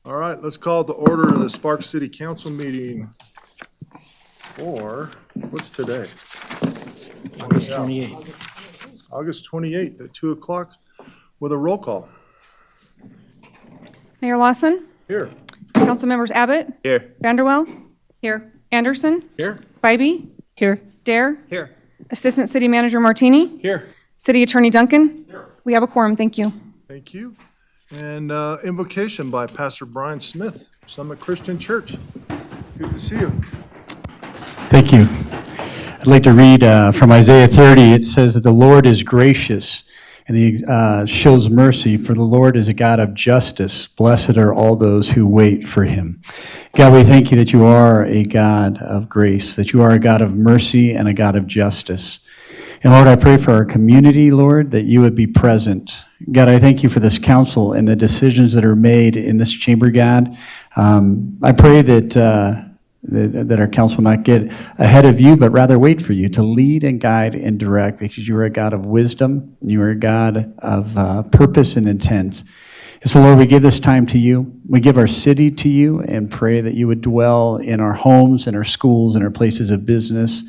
All right, let's call to order the Sparks City Council meeting for, what's today? August 28th. August 28th at 2 o'clock with a roll call. Mayor Lawson, Here. council members Abbott, Here. Vanderwell, here, Anderson, Here. Bybee, here, Dare, Here. Assistant City Manager Martini, Here. City Attorney Duncan. We have a quorum, thank you. Thank you. And invocation by Pastor Brian Smith, Summit Christian Church. Good to see you. Thank you. I'd like to read from Isaiah 30. It says that the Lord is gracious and he shows mercy, for the Lord is a God of justice. Blessed are all those who wait for him. God, we thank you that you are a God of grace, that you are a God of mercy and a God of justice. And Lord, I pray for our community, Lord, that you would be present. God, I thank you for this council and the decisions that are made in this chamber, God. I pray that our council will not get ahead of you, but rather wait for you to lead and guide and direct, because you are a God of wisdom, you are a God of purpose and intent. And so, Lord, we give this time to you. We give our city to you and pray that you would dwell in our homes, in our schools, in our places of business.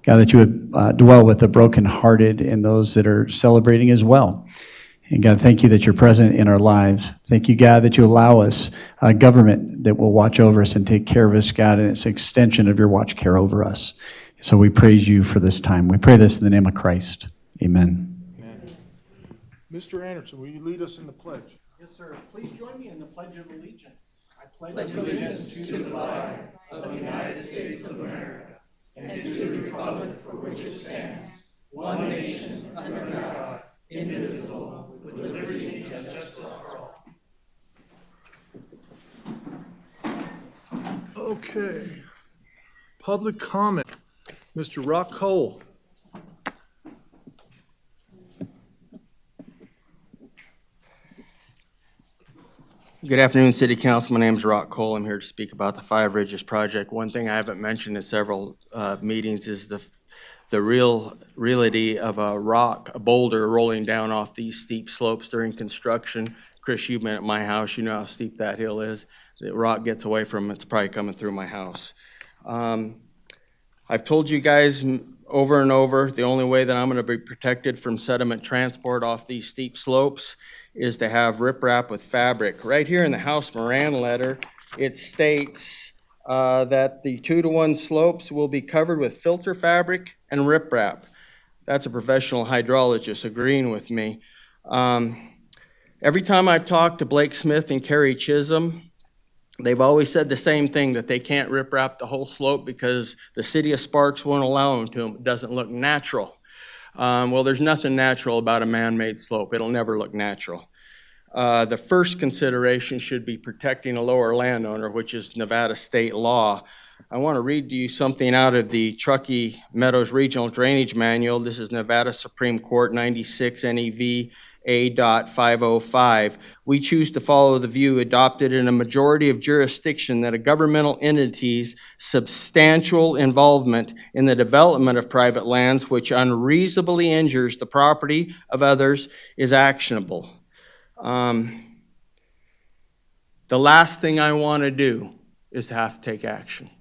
God, that you would dwell with the brokenhearted and those that are celebrating as well. And God, thank you that you're present in our lives. Thank you, God, that you allow us a government that will watch over us and take care of us, God, and it's an extension of your watch care over us. So we praise you for this time. We pray this in the name of Christ. Amen. Amen. Mr. Anderson, will you lead us in the pledge? Yes, sir. Please join me in the Pledge of Allegiance. I pledge allegiance to the flag of the United States of America and to the republic for which it stands, one nation, under God, indivisible, with liberty and justice for all. Okay. Public comment. Mr. Rock Cole. Good afternoon, City Council. My name is Rock Cole. I'm here to speak about the Five Ridges project. One thing I haven't mentioned in several meetings is the reality of a boulder rolling down off these steep slopes during construction. Chris, you've been at my house. You know how steep that hill is. The rock gets away from it. It's probably coming through my house. I've told you guys over and over, the only way that I'm going to be protected from sediment transport off these steep slopes is to have riprap with fabric. Right here in the House Moran letter, it states that the 2-to-1 slopes will be covered with filter fabric and riprap. That's a professional hydrologist agreeing with me. Every time I've talked to Blake Smith and Kerry Chisholm, they've always said the same thing, that they can't riprap the whole slope because the city of Sparks won't allow them to. It doesn't look natural. Well, there's nothing natural about a man-made slope. It'll never look natural. The first consideration should be protecting a lower landowner, which is Nevada state law. I want to read to you something out of the Truckee Meadows Regional Drainage Manual. This is Nevada Supreme Court 96 NEV A.505. We choose to follow the view adopted in a majority of jurisdiction that a governmental entity's substantial involvement in the development of private lands which unreasonably injures the property of others is actionable. The last thing I want to do is to have to take action.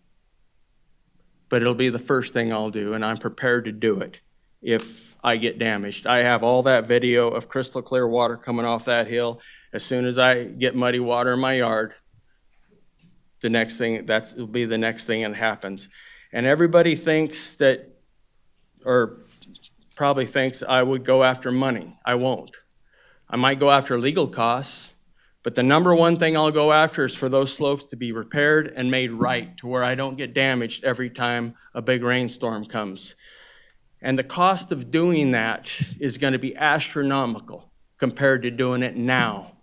But it'll be the first thing I'll do, and I'm prepared to do it if I get damaged. I have all that video of crystal clear water coming off that hill. As soon as I get muddy water in my yard, will be the next thing that happens. And everybody thinks that, or probably thinks I would go after money. I won't. I might go after legal costs, but the number one thing I'll go after is for those slopes to be repaired and made right to where I don't get damaged every time a big rainstorm comes. And the cost of doing that is going to be astronomical compared to doing it now.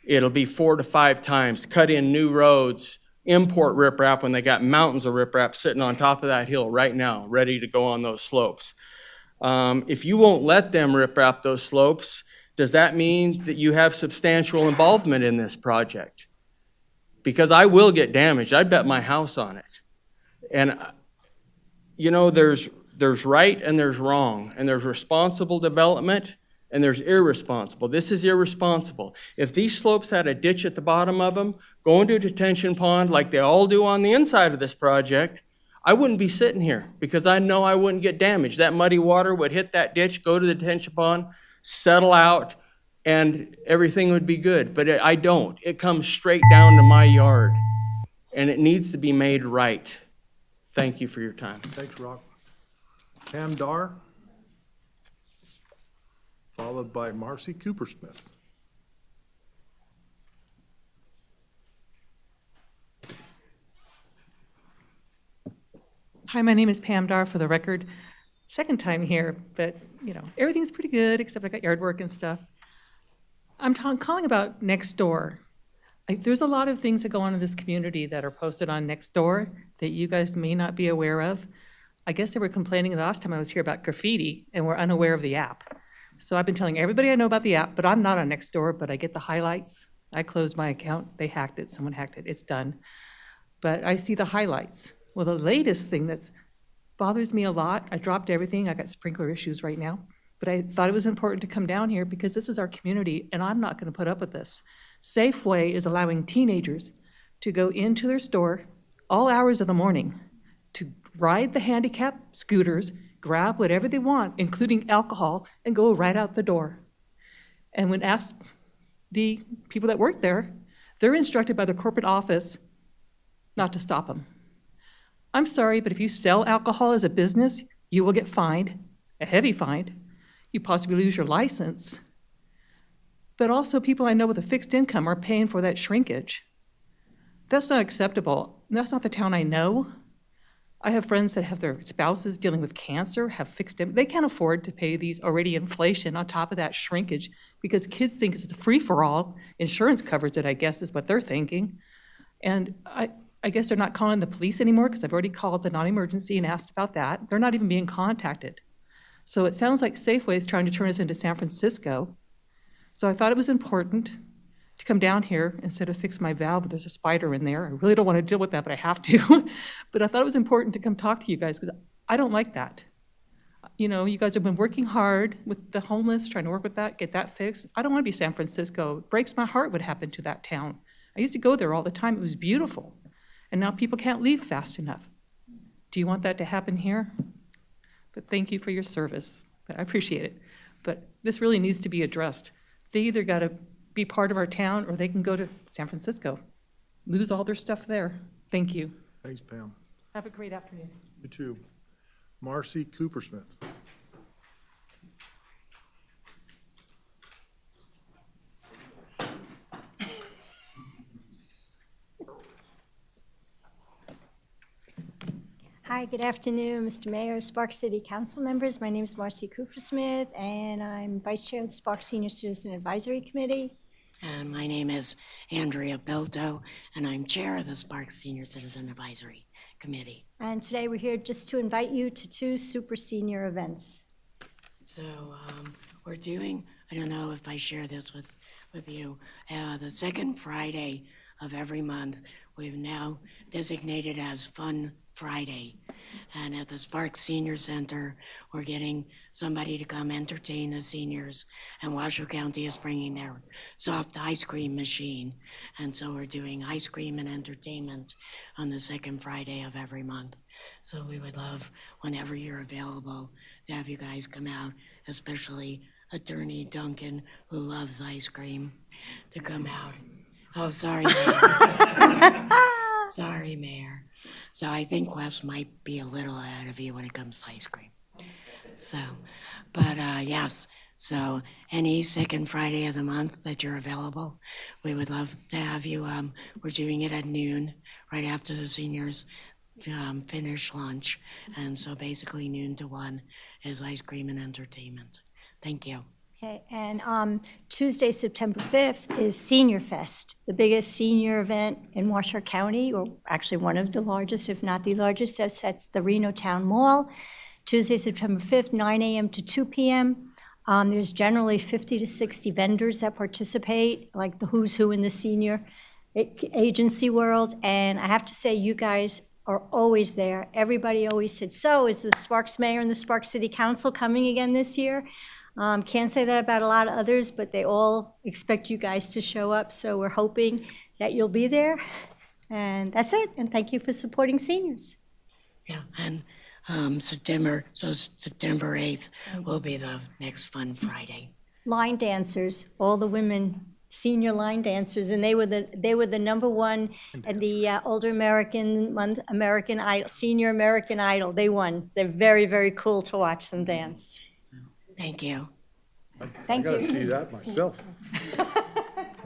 It'll be 4 to 5 times. Cut in new roads, import riprap when they got mountains of riprap sitting on top of that hill right now, ready to go on those slopes. If you won't let them riprap those slopes, does that mean that you have substantial involvement in this project? Because I will get damaged. I'd bet my house on it. And, you know, there's right and there's wrong, and there's responsible development and there's irresponsible. This is irresponsible. If these slopes had a ditch at the bottom of them, go into a detention pond like they all do on the inside of this project, I wouldn't be sitting here because I know I wouldn't get damaged. That muddy water would hit that ditch, go to the detention pond, settle out, and everything would be good. But I don't. It comes straight down to my yard, and it needs to be made right. Thank you for your time. Thanks, Rock. Pam Dar, followed by Marcy Coopersmith. Hi, my name is Pam Dar, for the record. Second time here, but, everything's pretty good, except I got yard work and stuff. I'm calling about Nextdoor. There's a lot of things that go on in this community that are posted on Nextdoor that you guys may not be aware of. I guess they were complaining the last time I was here about graffiti, and were unaware of the app. So I've been telling everybody I know about the app, but I'm not on Nextdoor, but I get the highlights. I closed my account, they hacked it, someone hacked it, it's done. But I see the highlights. Well, the latest thing that bothers me a lot, I dropped everything, I got sprinkler issues right now, but I thought it was important to come down here because this is our community and I'm not gonna put up with this. Safeway is allowing teenagers to go into their store all hours of the morning to ride the handicap scooters, grab whatever they want, including alcohol, and go right out the door. And when asked the people that work there, they're instructed by the corporate office not to stop them. I'm sorry, but if you sell alcohol as a business, you will get fined, a heavy fine. You possibly lose your license. But also people I know with a fixed income are paying for that shrinkage. That's not acceptable. That's not the town I know. I have friends that have their spouses dealing with cancer, have fixed income. They can't afford to pay these already inflation on top of that shrinkage because kids think it's a free-for-all. Insurance covers it, I guess, is what they're thinking. And I guess they're not calling the police anymore because I've already called the non-emergency and asked about that. They're not even being contacted. So it sounds like Safeway is trying to turn us into San Francisco. So I thought it was important to come down here instead of fix my valve. There's a spider in there. I really don't want to deal with that, but I have to. But I thought it was important to come talk to you guys because I don't like that. You guys have been working hard with the homeless, trying to work with that, get that fixed. I don't want to be San Francisco. It breaks my heart what happened to that town. I used to go there all the time. It was beautiful. And now people can't leave fast enough. Do you want that to happen here? But thank you for your service. I appreciate it. But this really needs to be addressed. They either got to be part of our town or they can go to San Francisco, lose all their stuff there. Thank you. Thanks, Pam. Have a great afternoon. You too. Marcy Coopersmith. Hi, good afternoon, Mr. Mayor, Sparks City Council members. My name is Marcy Coopersmith, and I'm Vice Chair of the Sparks Senior Citizen Advisory Committee. And my name is Andrea Belto, and I'm Chair of the Sparks Senior Citizen Advisory Committee. And today we're here just to invite you to 2 super senior events. So we're doing, I don't know if I share this with you, the second Friday of every month, we've now designated as Fun Friday. And at the Sparks Senior Center, we're getting somebody to come entertain the seniors. And Washoe County is bringing their soft ice cream machine. And so we're doing ice cream and entertainment on the second Friday of every month. So we would love, whenever you're available, to have you guys come out, especially Attorney Duncan, who loves ice cream, to come out. Oh, sorry, Mayor. Sorry, Mayor. So I think Wes might be a little ahead of you when it comes to ice cream. So, but yes, so any second Friday of the month that you're available, we would love to have you. We're doing it at noon, right after the seniors finish lunch. And so basically noon to 1 is ice cream and entertainment. Thank you. Okay, and Tuesday, September 5th is Senior Fest, the biggest senior event in Washoe County, or actually one of the largest, if not the largest. That's at the Reno Town Mall. Tuesday, September 5th, 9 a.m. to 2 p.m. There's generally 50 to 60 vendors that participate, like the who's who in the senior agency world. And I have to say, you guys are always there. Everybody always said, so is the Sparks Mayor and the Sparks City Council coming again this year? Can't say that about a lot of others, but they all expect you guys to show up, so we're hoping that you'll be there. And that's it, and thank you for supporting seniors. Yeah, and September 8th will be the next Fun Friday. Line dancers, all the women, senior line dancers, and they were the number one at the Older American Month, American Idol, Senior American Idol. They won. They're very, very cool to watch them dance. Thank you. Thank I gotta you. see that myself.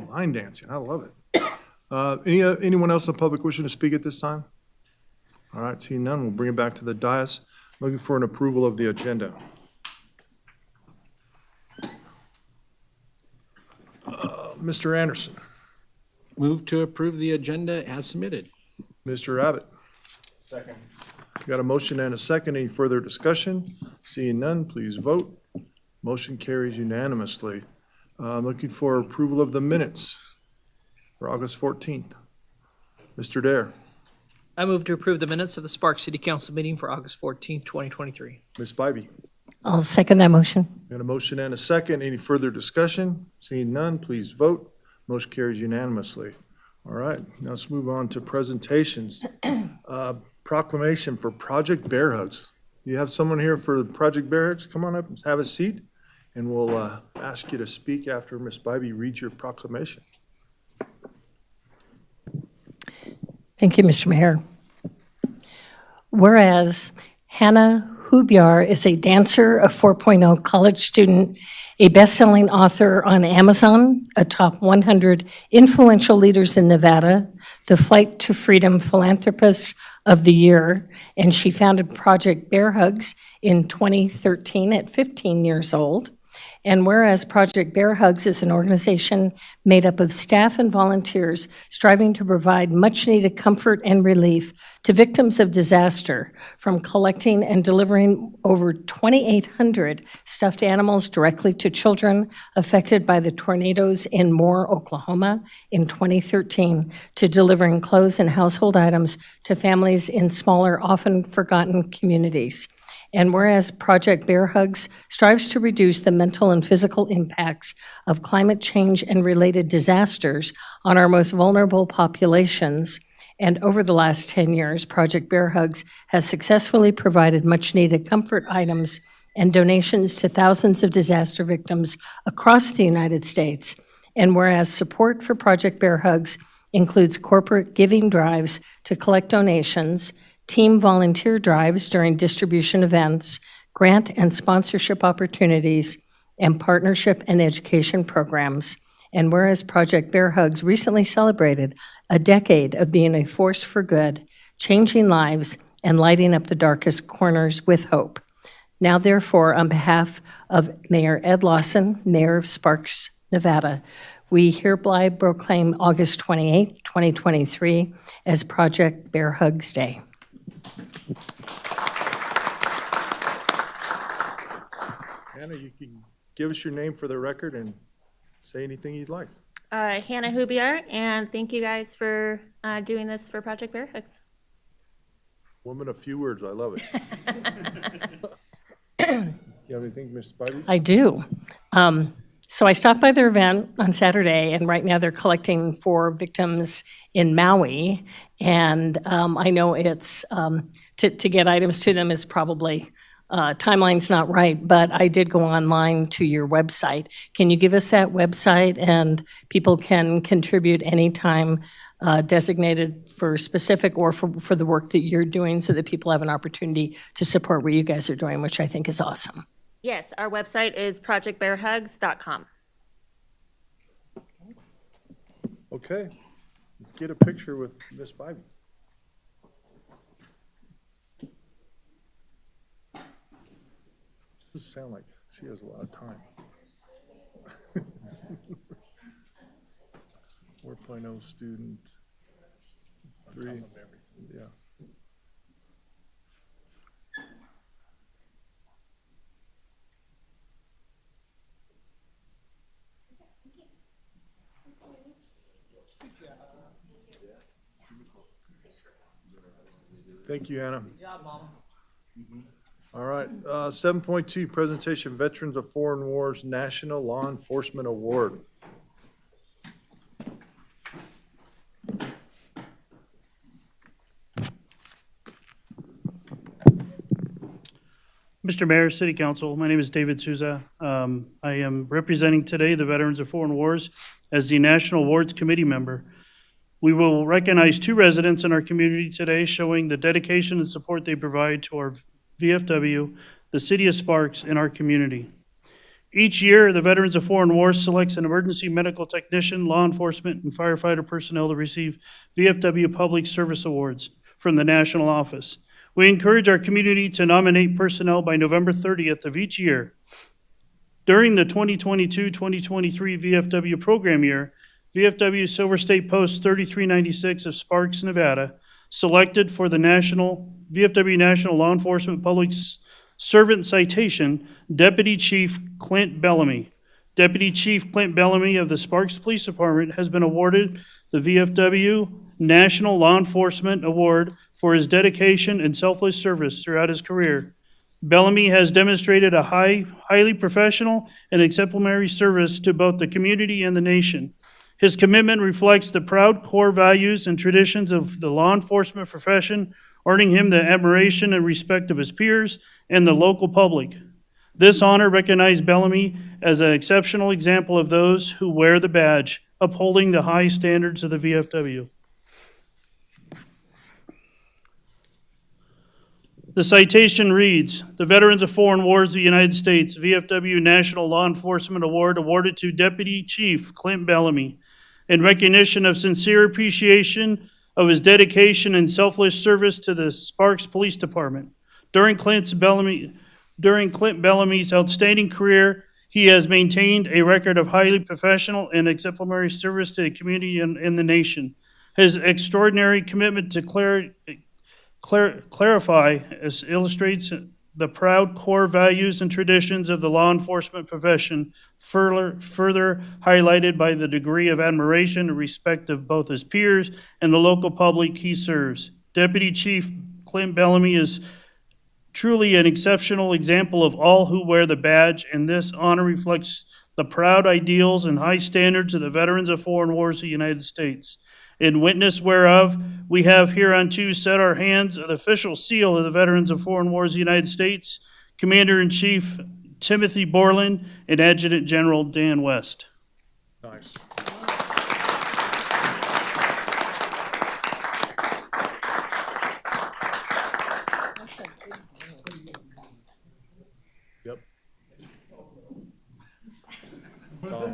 Line dancing, I love it. Anyone else in the public wishing to speak at this time? All right, seeing none, we'll bring it back to the dais. Looking for an approval of the agenda. Mr. Anderson, Move to approve the agenda as submitted. Mr. Abbott. Second. Got a motion and a second. Any further discussion? Seeing none, please vote. Motion carries unanimously. Looking for approval of the minutes for August 14th. Mr. Dare, I move to approve the minutes of the Sparks City Council meeting for August 14th, 2023. Ms. Bybee. I'll second that motion. Got a motion and a second. Any further discussion? Seeing none, please vote. Motion carries unanimously. All right, now let's move on to presentations. Proclamation for Project Bear Hugs. You have someone here for Project Bear Hugs? Come on up and have a seat, and we'll ask you to speak after Ms. Bybee reads your proclamation. Thank you, Mr. Mayor. Whereas Hannah Hubyar is a dancer, a 4.0 college student, a best-selling author on Amazon, a top 100 influential leaders in Nevada, the Flight to Freedom Philanthropist of the Year, and she founded Project Bear Hugs in 2013 at 15 years old. And whereas Project Bear Hugs is an organization made up of staff and volunteers striving to provide much-needed comfort and relief to victims of disaster, from collecting and delivering over 2,800 stuffed animals directly to children affected by the tornadoes in Moore, Oklahoma in 2013, to delivering clothes and household items to families in smaller, often forgotten communities. And whereas Project Bear Hugs strives to reduce the mental and physical impacts of climate change and related disasters on our most vulnerable populations, and over the last 10 years, Project Bear Hugs has successfully provided much-needed comfort items and donations to thousands of disaster victims across the United States. And whereas support for Project Bear Hugs includes corporate giving drives to collect donations, team volunteer drives during distribution events, grant and sponsorship opportunities, and partnership and education programs. And whereas Project Bear Hugs recently celebrated a decade of being a force for good, changing lives, and lighting up the darkest corners with hope. Now, therefore, on behalf of Mayor Ed Lawson, Mayor of Sparks, Nevada, we hereby proclaim August 28, 2023 as Project Bear Hugs Day. Hannah, you can give us your name for the record and say anything you'd like. Hannah Hubiar, and thank you guys for doing this for Project Bear Hugs. Woman of few words, I love it. You have anything, Ms. Bybee? I do. So I stopped by their event on Saturday, and right now they're collecting for victims in Maui. And I know it's, to get items to them is probably, timeline's not right, but I did go online to your website. Can you give us that website, and people can contribute anytime designated for specific or for the work that you're doing, so that people have an opportunity to support what you guys are doing, which I think is awesome. Yes, our website is projectbearhugs.com. Okay, let's get a picture with Ms. Bybee. Doesn't sound like she has a lot of time. 4.0 student, 3, yeah. Thank you, Anna. Good job, Mama. All right, 7.2, presentation Veterans of Foreign Wars National Law Enforcement Award. Mr. Mayor, City Council, my name is David Souza. I am representing today the Veterans of Foreign Wars as the National Awards Committee member. We will recognize 2 residents in our community today showing the dedication and support they provide to our VFW, the City of Sparks, and our community. Each year, the Veterans of Foreign Wars selects an emergency medical technician, law enforcement, and firefighter personnel to receive VFW Public Service Awards from the national office. We encourage our community to nominate personnel by November 30th of each year. During the 2022-2023 VFW program year, VFW Silver State Post 3396 of Sparks, Nevada, selected for the VFW National Law Enforcement Public Servant Citation, Deputy Chief Clint Bellamy. Deputy Chief Clint Bellamy of the Sparks Police Department has been awarded the VFW National Law Enforcement Award for his dedication and selfless service throughout his career. Bellamy has demonstrated a highly professional and exemplary service to both the community and the nation. His commitment reflects the proud core values and traditions of the law enforcement profession, earning him the admiration and respect of his peers and the local public. This honor recognized Bellamy as an exceptional example of those who wear the badge, upholding the high standards of the VFW. The citation reads, "The Veterans of Foreign Wars of the United States, VFW National Law Enforcement Award awarded to Deputy Chief Clint Bellamy in recognition of sincere appreciation of his dedication and selfless service to the Sparks Police Department. During Clint Bellamy's outstanding career, he has maintained a record of highly professional and exemplary service to the community and the nation. His extraordinary commitment to clarify illustrates the proud core values and traditions of the law enforcement profession, further highlighted by the degree of admiration and respect of both his peers and the local public he serves. Deputy Chief Clint Bellamy is truly an exceptional example of all who wear the badge, and this honor reflects the proud ideals and high standards of the Veterans of Foreign Wars of the United States. In witness whereof, we have hereunto set our hands of the official seal of the Veterans of Foreign Wars of the United States, Commander-in-Chief Timothy Borland and Adjutant General Dan West." Nice. Yep. Tom.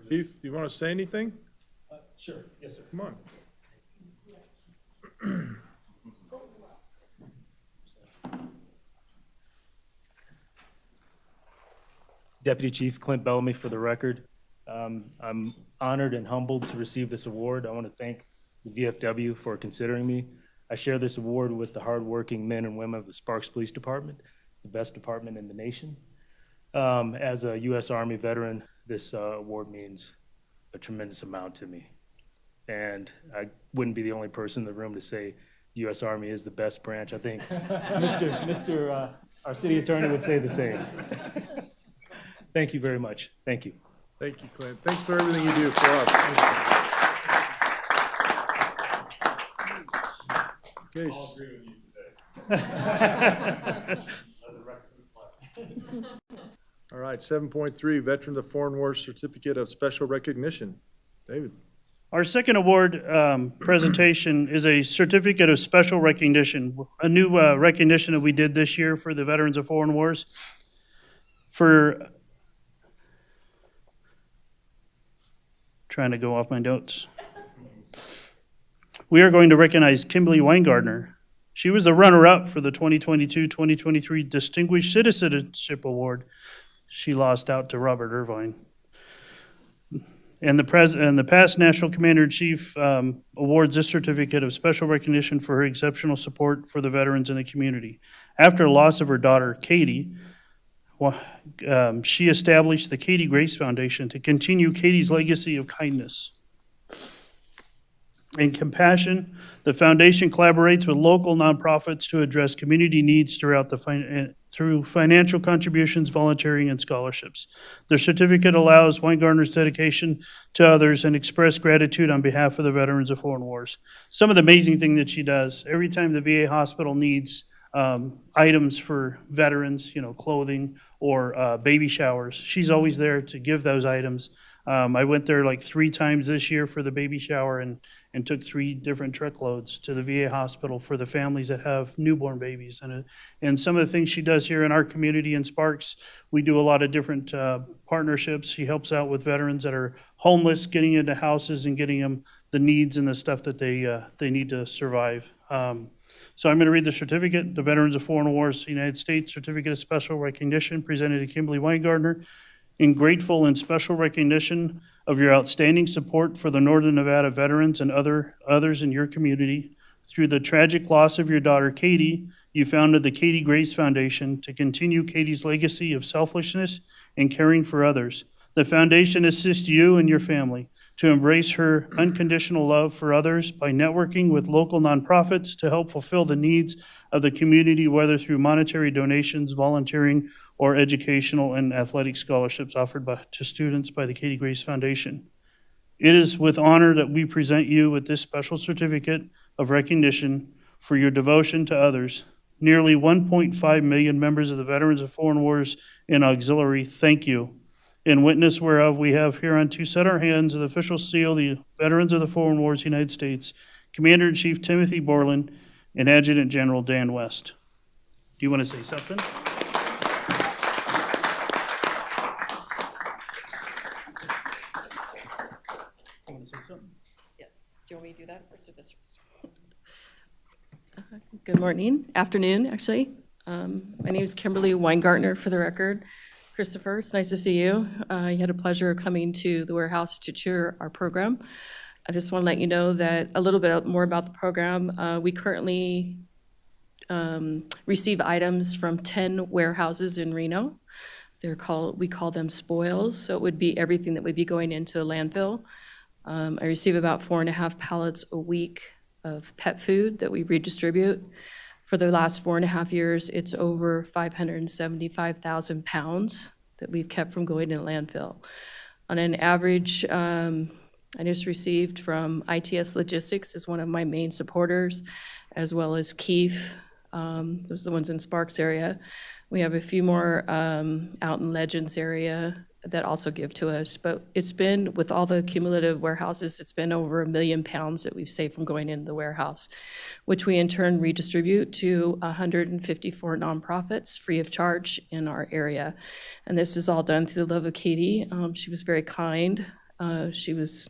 Chief, do you want to say anything? Sure, yes, sir. Come on. Deputy Chief Clint Bellamy for the record. I'm honored and humbled to receive this award. I want to thank the VFW for considering me. I share this award with the hardworking men and women of the Sparks Police Department, the best department in the nation. As a U.S. Army veteran, this award means a tremendous amount to me. And I wouldn't be the only person in the room to say the U.S. Army is the best branch. I think our city attorney would say the same. Thank you very much. Thank you. Thank you, Clint. Thanks for everything you do for us. Okay. I'll agree with you today. All right, 7.3, Veterans of Foreign Wars Certificate of Special Recognition. David. Our second award presentation is a certificate of special recognition, a new recognition that we did this year for the Veterans of Foreign Wars. Trying to go off my notes. We are going to recognize Kimberly Weingartner. She was the runner-up for the 2022-2023 Distinguished Citizenship Award. She lost out to Robert Irvine. And the past National Commander-in-Chief awards this certificate of special recognition for her exceptional support for the veterans in the community. After the loss of her daughter, Katie, she established the Katie Grace Foundation to continue Katie's legacy of kindness and compassion. The foundation collaborates with local nonprofits to address community needs through financial contributions, volunteering, and scholarships. The certificate allows Weingartner's dedication to others and express gratitude on behalf of the veterans of foreign wars. Some of the amazing thing that she does, every time the VA hospital needs items for veterans, clothing or baby showers, she's always there to give those items. I went there like 3 times this year for the baby shower and took 3 different truckloads to the VA hospital for the families that have newborn babies. And some of the things she does here in our community in Sparks, we do a lot of different partnerships. She helps out with veterans that are homeless, getting into houses and getting them the needs and the stuff that they need to survive. So I'm going to read the certificate, the Veterans of Foreign Wars, United States Certificate of Special Recognition presented to Kimberly Weingartner. In grateful and special recognition of your outstanding support for the Northern Nevada veterans and others in your community, through the tragic loss of your daughter, Katie, you founded the Katie Grace Foundation to continue Katie's legacy of selflessness and caring for others. The foundation assists you and your family to embrace her unconditional love for others by networking with local nonprofits to help fulfill the needs of the community, whether through monetary donations, volunteering, or educational and athletic scholarships offered to students by the Katie Grace Foundation. It is with honor that we present you with this special certificate of recognition for your devotion to others. Nearly 1.5 million members of the Veterans of Foreign Wars and Auxiliary, thank you. In witness whereof we have hereunto set our hands of the official seal, the Veterans of the Foreign Wars, United States, Commander-in-Chief Timothy Borland, and Adjutant General Dan West. Do you want to say something? Yes. Do you want me to do that first or this first? Good morning, afternoon, actually. My name is Kimberly Weingartner, for the record. Christopher, it's nice to see you. You had a pleasure of coming to the warehouse to tour our program. I just want to let you know that a little bit more about the program. We currently receive items from 10 warehouses in Reno. We call them spoils, so it would be everything that would be going into a landfill. I receive about 4.5 pallets a week of pet food that we redistribute. For the last 4.5 years, it's over 575,000 pounds that we've kept from going in landfill. On an average, I just received from ITS Logistics as one of my main supporters, as well as Keefe, those are the ones in Sparks area. We have a few more out in Legends area that also give to us, but it's been, with all the cumulative warehouses, it's been over 1 million pounds that we've saved from going into the warehouse, which we in turn redistribute to 154 nonprofits free of charge in our area. And this is all done through the love of Katie. She was very kind. She was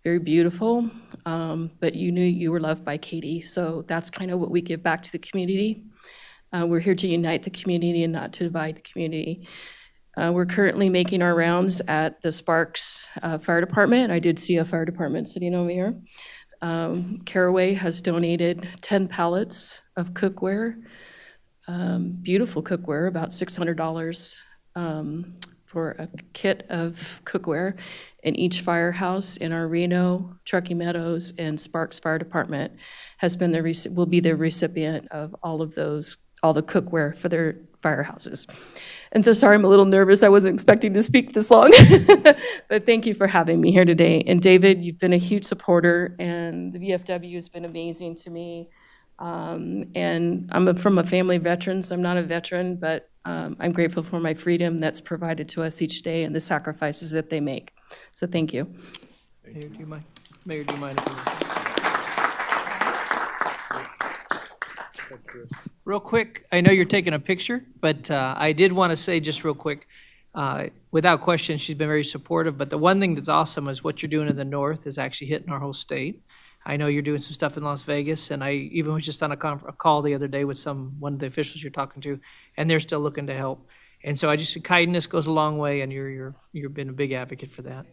very beautiful, but you knew you were loved by Katie. So that's kind of what we give back to the community. We're here to unite the community and not to divide the community. We're currently making our rounds at the Sparks Fire Department. I did see a fire department sitting over here. Caraway has donated 10 pallets of cookware, beautiful cookware, about $600 for a kit of cookware. And each firehouse in our Reno, Truckee Meadows, and Sparks Fire Department will be the recipient of all of those, all the cookware for their firehouses. And so sorry, I'm a little nervous. I wasn't expecting to speak this long. But thank you for having me here today. And David, you've been a huge supporter, and the VFW has been amazing to me. And I'm from a family of veterans. I'm not a veteran, but I'm grateful for my freedom that's provided to us each day and the sacrifices that they make. So thank you. Mayor, do you mind? Mayor, do you mind? Real quick, I know you're taking a picture, but I did want to say just real quick, without question, she's been very supportive, but the one thing that's awesome is what you're doing in the north is actually hitting our whole state. I know you're doing some stuff in Las Vegas, and I even was just on a call the other day with one of the officials you're talking to, and they're still looking to help. And so kindness goes a long way, and you've been a big advocate for that.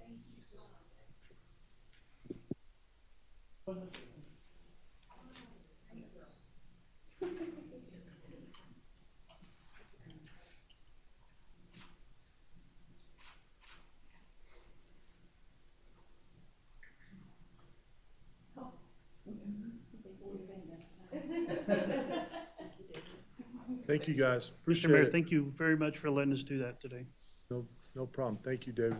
Thank you, guys. Mr. Appreciate Mayor, it. thank you very much for letting us do that today. No problem. Thank you, David.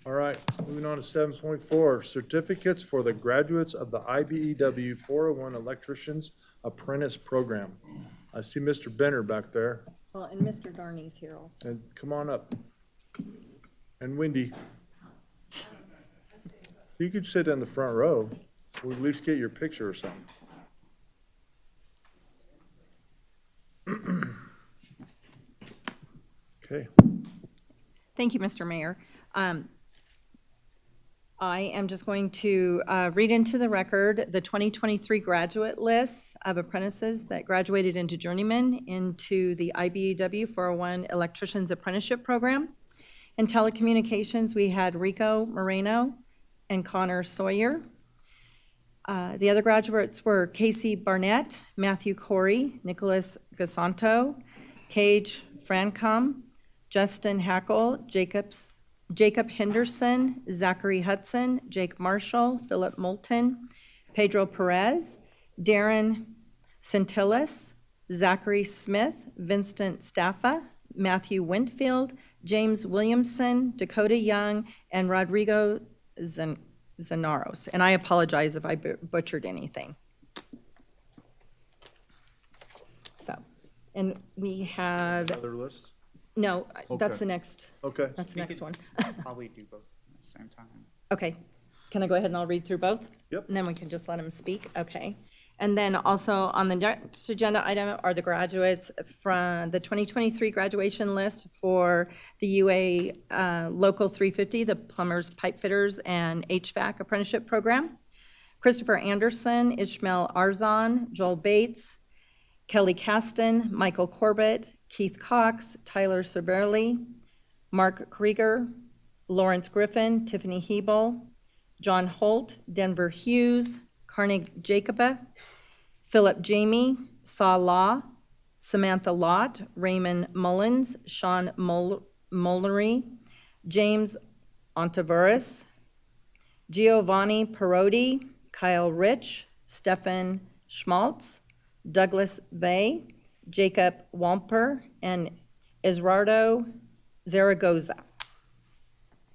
All right, moving on to 7.4, certificates for the graduates of the IBEW 401 Electricians Apprentice Program. I see Mr. Benner back there, Well, and Mr. Darney's here also. and come on up. And Wendy. You could sit in the front row, or at least get your picture or something. Okay. Thank you, Mr. Mayor. I am just going to read into the record the 2023 graduate lists of apprentices that graduated into journeyman into the IBEW 401 Electricians Apprenticeship Program. In telecommunications, we had Rico Moreno and Connor Sawyer. The other graduates were Casey Barnett, Matthew Corey, Nicholas Gasanto, Cage Francom, Justin Hackle, Jacob Henderson, Zachary Hudson, Jake Marshall, Philip Moulton, Pedro Perez, Darren Centillas, Zachary Smith, Vincent Staffa, Matthew Wentfield, James Williamson, Dakota Young, and Rodrigo Zanaros. And I apologize if I butchered anything. So, and we have, Other lists? no, that's Okay. the next. Okay. That's the next one. Probably do both at the same time. Okay, can I go ahead and I'll read through both? Yep. And then we can just let them speak, okay. And then also on the next agenda item are the graduates from the 2023 graduation list for the UA Local 350, the plumbers, pipe fitters, and HVAC apprenticeship program. Christopher Anderson, Ishmael Arzon, Joel Bates, Kelly Caston, Michael Corbett, Keith Cox, Tyler Severly, Mark Krieger, Lawrence Griffin, Tiffany Hebel, John Holt, Denver Hughes, Carnegie Jacoba, Philip Jamie, Saw Law, Samantha Lott, Raymond Mullins, Sean Mullery, James Ontiveros, Giovanni Perotti, Kyle Rich, Stefan Schmaltz, Douglas Bay, Jacob Wamper, and Isrardo Zaragoza.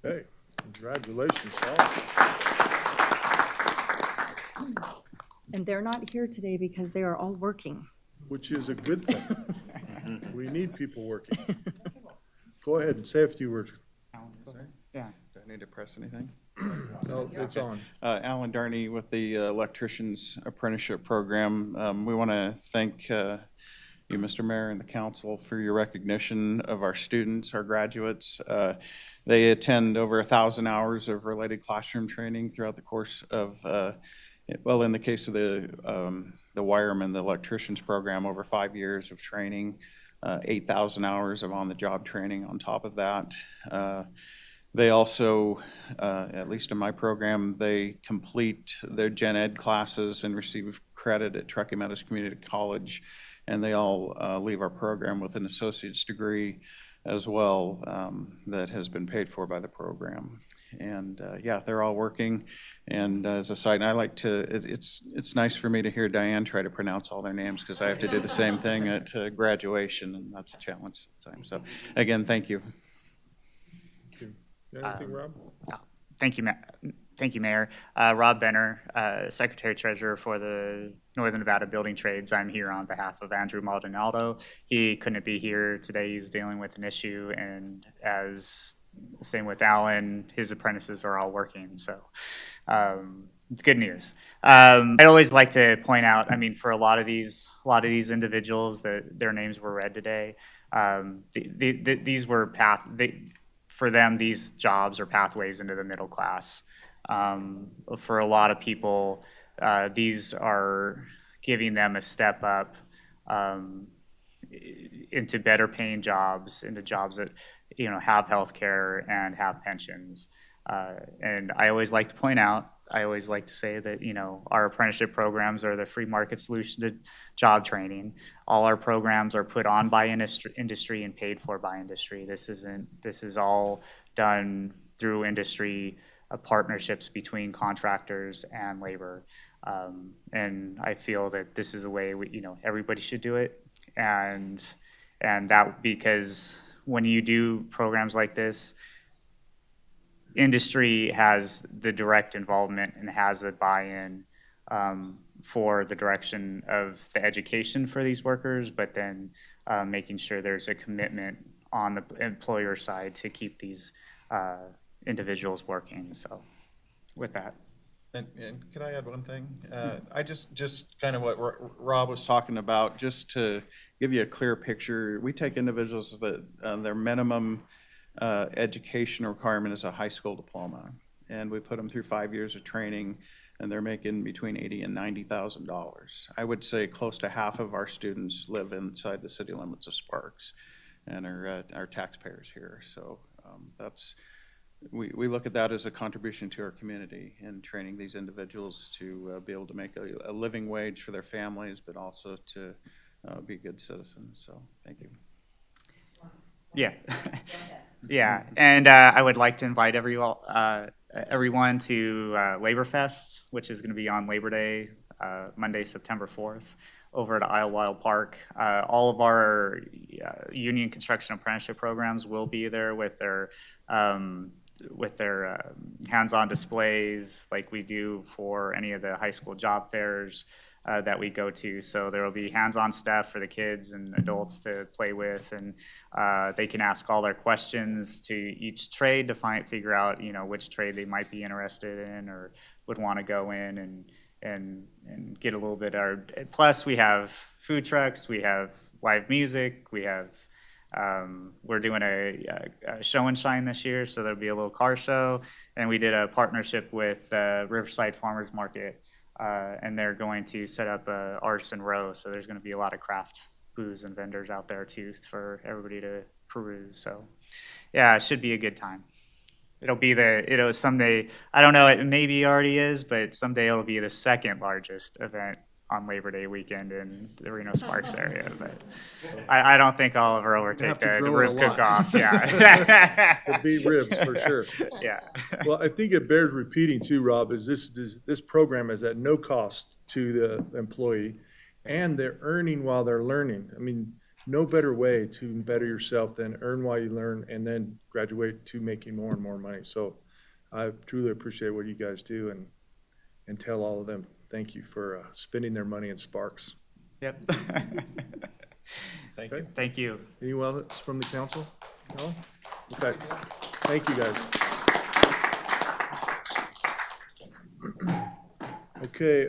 Hey, congratulations, all. And they're not here today because they are all working. Which is a good thing. We need people working. Go ahead and say a few words. Yeah. Do I need to press anything? No, it's on. Alan Darney with the Electricians Apprenticeship Program. We want to thank you, Mr. Mayor, and the council for your recognition of our students, our graduates. They attend over 1,000 hours of related classroom training throughout the course of, well, in the case of the wireman, the electricians program, over 5 years of training, 8,000 hours of on-the-job training on top of that. They also, at least in my program, they complete their gen ed classes and receive credit at Truckee Meadows Community College, and they all leave our program with an associate's degree as well that has been paid for by the program. And yeah, they're all working. And as a side, I like to, it's nice for me to hear Diane try to pronounce all their names because I have to do the same thing at graduation, and that's a challenge sometimes. So again, thank you. Anything, Rob? Thank you, Mayor. Rob Benner, Secretary Treasurer for the Northern Nevada Building Trades. I'm here on behalf of Andrew Maldonado. He couldn't be here today. He's dealing with an issue, and same with Alan, his apprentices are all working. So it's good news. I'd always like to point out, I mean, for a lot of these individuals that their names were read today, These were for them, these jobs are pathways into the middle class. For a lot of people, these are giving them a step up into better paying jobs, into jobs that, have healthcare and have pensions. And I always like to point out, I always like to say that, our apprenticeship programs are the free market solution to job training. All our programs are put on by industry and paid for by industry. This is all done through industry partnerships between contractors and labor. And I feel that this is the way everybody should do it. And that, because when you do programs like this, industry has the direct involvement and has the buy-in for the direction of the education for these workers, but then making sure there's a commitment on the employer side to keep these individuals working. So with that. And can I add one thing? I just kind of what Rob was talking about, just to give you a clear picture, we take individuals that their minimum education requirement is a high school diploma, and we put them through 5 years of training, and they're making between $80,000 and $90,000. I would say close to half of our students live inside the city limits of Sparks, and are taxpayers here. So we look at that as a contribution to our community and training these individuals to be able to make a living wage for their families, but also to be good citizens. So thank you. Yeah. Yeah, and I would like to invite everyone to Labor Fest, which is going to be on Labor Day, Monday, September 4th, over at Islewild Park. All of our union construction apprenticeship programs will be there with their hands-on displays like we do for any of the high school job fairs that we go to. So there will be hands-on stuff for the kids and adults to play with, and they can ask all their questions to each trade to figure out, which trade they might be interested in or would want to go in and get a little bit. Plus, we have food trucks, we have live music, we have. We're doing a show and shine this year, so there'll be a little car show, and we did a partnership with Riverside Farmers Market. And they're going to set up a artisan row, so there's going to be a lot of craft booths and vendors out there too for everybody to peruse. So, yeah, it should be a good time. It'll someday, I don't know, it maybe already is, but someday it'll be the second largest event on Labor Day weekend in the Reno Sparks area. But I don't think I'll ever overtake the rib cook-off. Yeah, The beef ribs, for sure. Yeah. Well, I think it bears repeating too, Rob, is this program is at no cost to the employee, and they're earning while they're learning. I mean, no better way to better yourself than earn while you learn and then graduate to making more and more money. So I truly appreciate what you guys do, and tell all of them thank you for spending their money in Sparks. Yep. Thank you. Thank you. Anyone else from the council? No? Okay. Thank you, guys. Okay,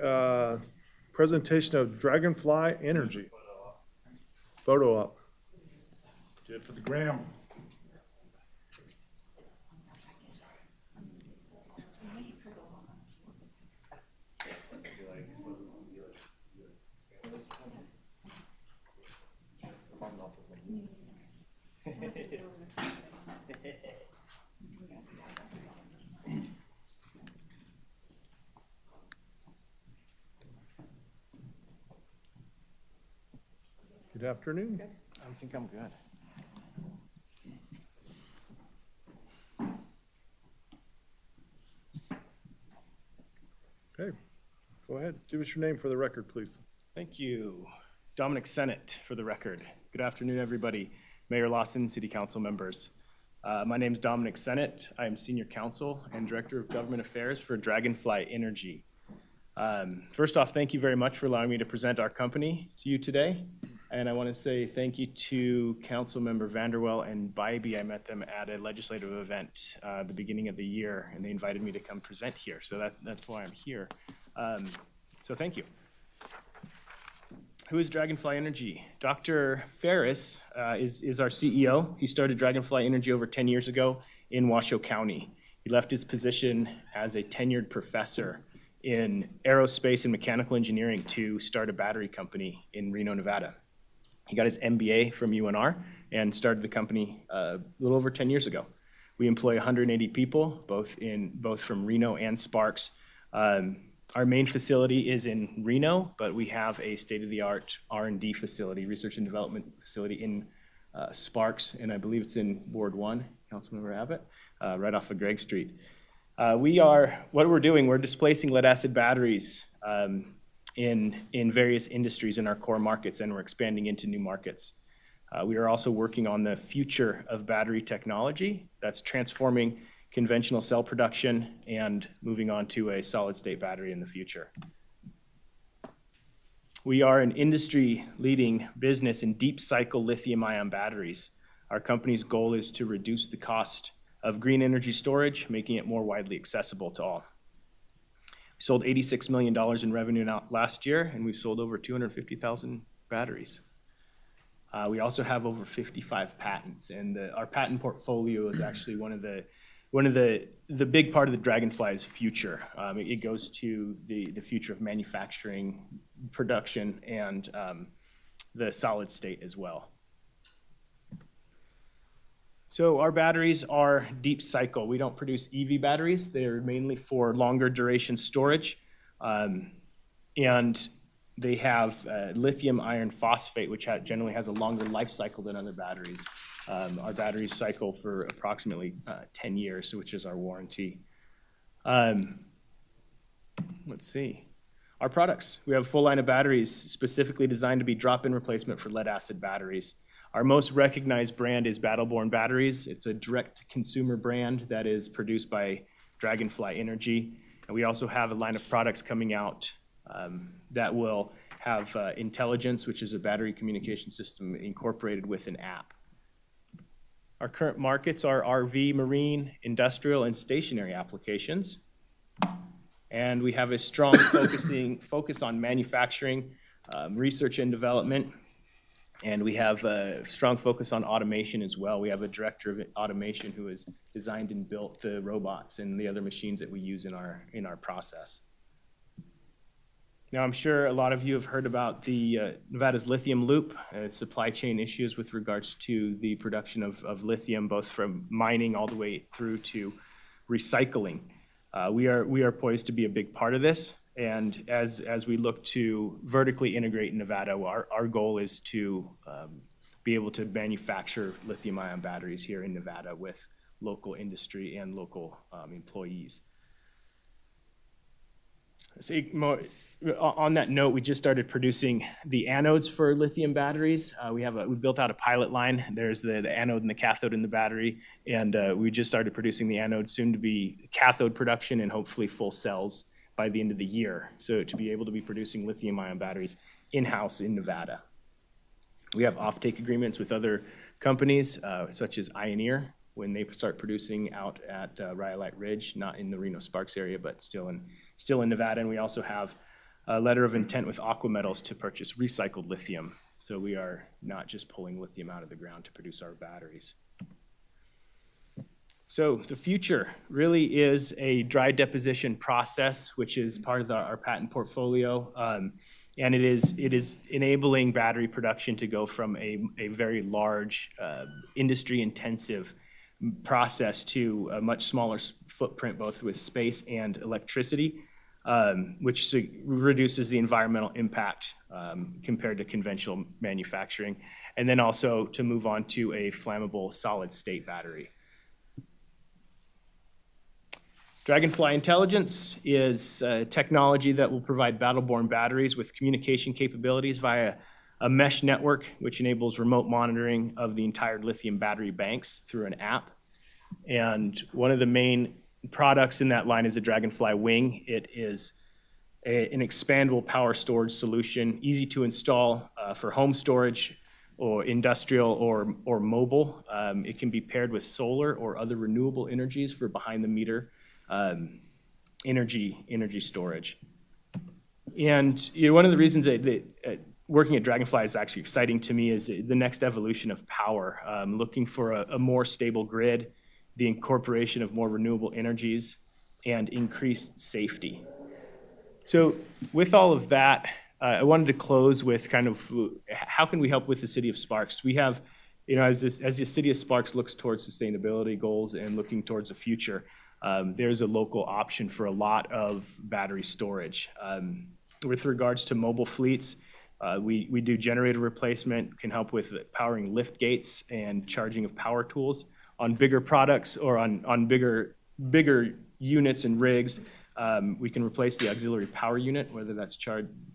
presentation of Dragonfly Energy. Photo op. Did it for the gram. Good afternoon. I think I'm good. Okay, go ahead. Give us your name for the record, please. Thank you. Dominic Sennett for the record. Good afternoon, everybody. Mayor Lawson, City Council members. My name is Dominic Sennett. I am Senior Counsel and Director of Government Affairs for Dragonfly Energy. First off, thank you very much for allowing me to present our company to you today. And I want to say thank you to Councilmember Vanderwell and Bybee. I met them at a legislative event at the beginning of the year, and they invited me to come present here. So that's why I'm here. So thank you. who is Dragonfly Energy? Dr. Ferris is our CEO. He started Dragonfly Energy over 10 years ago in Washoe County. He left his position as a tenured professor in aerospace and mechanical engineering to start a battery company in Reno, Nevada. He got his MBA from UNR and started the company a little over 10 years ago. We employ 180 people, both from Reno and Sparks. Our main facility is in Reno, but we have a state-of-the-art R&D facility, research and development facility in Sparks, and I believe it's in Ward 1, Councilmember Abbott, right off of Gregg Street. What we're doing, we're displacing lead-acid batteries in various industries in our core markets, and we're expanding into new markets. We are also working on the future of battery technology that's transforming conventional cell production and moving on to a solid-state battery in the future. We are an industry-leading business in deep-cycle lithium-ion batteries. Our company's goal is to reduce the cost of green energy storage, making it more widely accessible to all. We sold $86 million in revenue last year, and we've sold over 250,000 batteries. We also have over 55 patents, and our patent portfolio is actually one of the big part of the Dragonfly's future. It goes to the future of manufacturing, production, and the solid state as well. So our batteries are deep cycle. We don't produce EV batteries. They're mainly for longer duration storage. And they have lithium iron phosphate, which generally has a longer life cycle than other batteries. Our batteries cycle for approximately 10 years, which is our warranty. Let's see. Our products. We have a full line of batteries specifically designed to be drop-in replacement for lead-acid batteries. Our most recognized brand is Battleborn Batteries. It's a direct-to-consumer brand that is produced by Dragonfly Energy. And we also have a line of products coming out that will have Intelligence, which is a battery communication system incorporated with an app. Our current markets are RV, marine, industrial, and stationary applications. And we have a strong focus on manufacturing, research and development, and we have a strong focus on automation as well. We have a director of automation who has designed and built the robots and the other machines that we use in our process. Now, I'm sure a lot of you have heard about the Nevada's lithium loop, supply chain issues with regards to the production of lithium, both from mining all the way through to recycling. We are poised to be a big part of this, and as we look to vertically integrate in Nevada, our goal is to be able to manufacture lithium-ion batteries here in Nevada with local industry and local employees. On that note, we just started producing the anodes for lithium batteries. We built out a pilot line. There's the anode and the cathode in the battery, and we just started producing the anode, soon to be cathode production and hopefully full cells by the end of the year. So to be able to be producing lithium-ion batteries in-house in Nevada. We have offtake agreements with other companies, such as Ioneer, when they start producing out at Rhyolite Ridge, not in the Reno-Sparks area, but still in Nevada. And we also have a letter of intent with Aqua Metals to purchase recycled lithium. So we are not just pulling lithium out of the ground to produce our batteries. So the future really is a dry deposition process, which is part of our patent portfolio. And it is enabling battery production to go from a very large industry-intensive process to a much smaller footprint, both with space and electricity, which reduces the environmental impact compared to conventional manufacturing, and then also to move on to a flammable solid-state battery. Dragonfly Intelligence is technology that will provide Battleborn batteries with communication capabilities via a mesh network, which enables remote monitoring of the entire lithium battery banks through an app. And one of the main products in that line is a Dragonfly Wing. It is an expandable power storage solution, easy to install for home storage or industrial or mobile. It can be paired with solar or other renewable energies for behind-the-meter energy storage. And one of the reasons that working at Dragonfly is actually exciting to me is the next evolution of power, looking for a more stable grid, the incorporation of more renewable energies, and increased safety. So with all of that, I wanted to close with kind of how can we help with the city of Sparks? We have, as the city of Sparks looks towards sustainability goals and looking towards the future, there's a local option for a lot of battery storage. With regards to mobile fleets, we do generator replacement, can help with powering lift gates and charging of power tools on bigger products or on bigger units and rigs. We can replace the auxiliary power unit, whether that's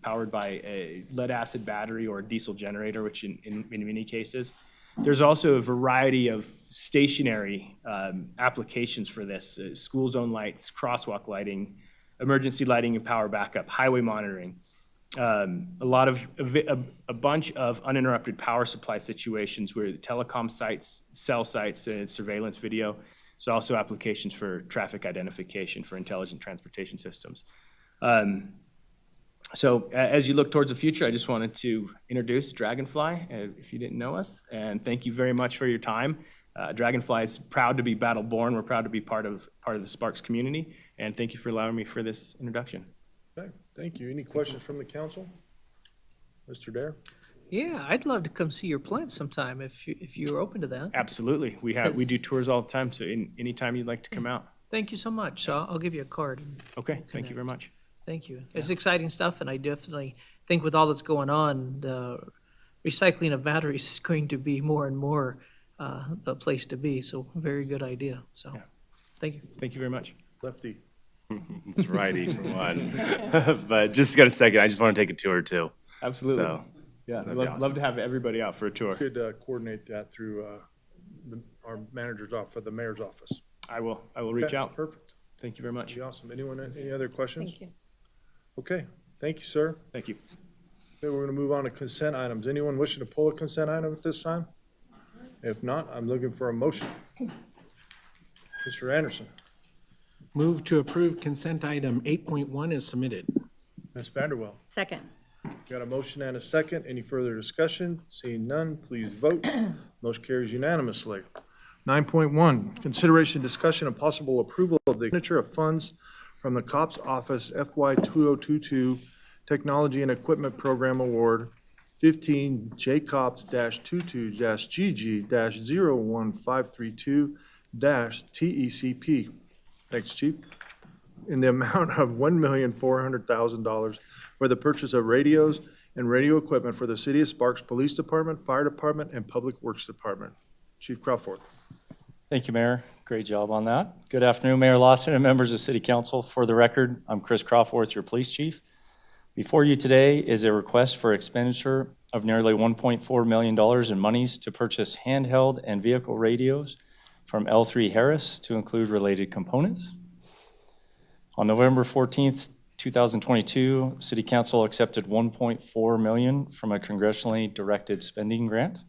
powered by a lead acid battery or a diesel generator, which in many cases. There's also a variety of stationary applications for this: school zone lights, crosswalk lighting, emergency lighting and power backup, highway monitoring. A bunch of uninterrupted power supply situations where the telecom sites, cell sites, and surveillance video. There's also applications for traffic identification for intelligent transportation systems. So as you look towards the future, I just wanted to introduce Dragonfly, if you didn't know us, and thank you very much for your time. Dragonfly is proud to be Battle Born. We're proud to be part of the Sparks community, and thank you for allowing me for this introduction. Okay, thank you. Any questions from the council? Mr. Dare? Yeah, I'd love to come see your plant sometime if you're open to that. Absolutely. We do tours all the time, so anytime you'd like to come out. Thank you so much. So I'll give you a card. Okay, thank you very much. Thank you. It's exciting stuff, and I definitely think with all that's going on, the recycling of batteries is going to be more and more a place to be. So very good idea. So thank you. Thank you very much. Lefty. It's righty for one. But just got a second, I just want to take a tour too. Absolutely. So, yeah, that'd be love awesome. to have everybody out for a tour. Could coordinate that through our manager's office, the mayor's office. I will reach Okay, out. Perfect. Thank you very much. Be awesome. Anyone, any other questions? Thank you. Okay, thank you, sir. Thank you. Okay, we're gonna move on to consent items. Anyone wishing to pull a consent item at this time? If not, I'm looking for a motion. Mr. Anderson, Move to approve consent item 8.1 is submitted. Ms. Vanderwell, Second. got a motion and a second. Any further discussion? Seeing none, please vote. Motion carries unanimously. 9.1, consideration, discussion, and possible approval of the expenditure of funds from the COPS Office FY 2022 Technology and Equipment Program Award 15 JCOPS-22-GG-01532-TECP. Thanks, Chief. In the amount of $1,400,000 for the purchase of radios and radio equipment for the City of Sparks Police Department, Fire Department, and Public Works Department. Chief Crawford. Thank you, Mayor. Great job on that. Good afternoon, Mayor Lawson and members of City Council. For the record, I'm Chris Crawford, your police chief. Before you today is a request for expenditure of nearly $1.4 million in monies to purchase handheld and vehicle radios from L3 Harris to include related components. On November 14th, 2022, City Council accepted $1.4 million from a congressionally directed spending grant.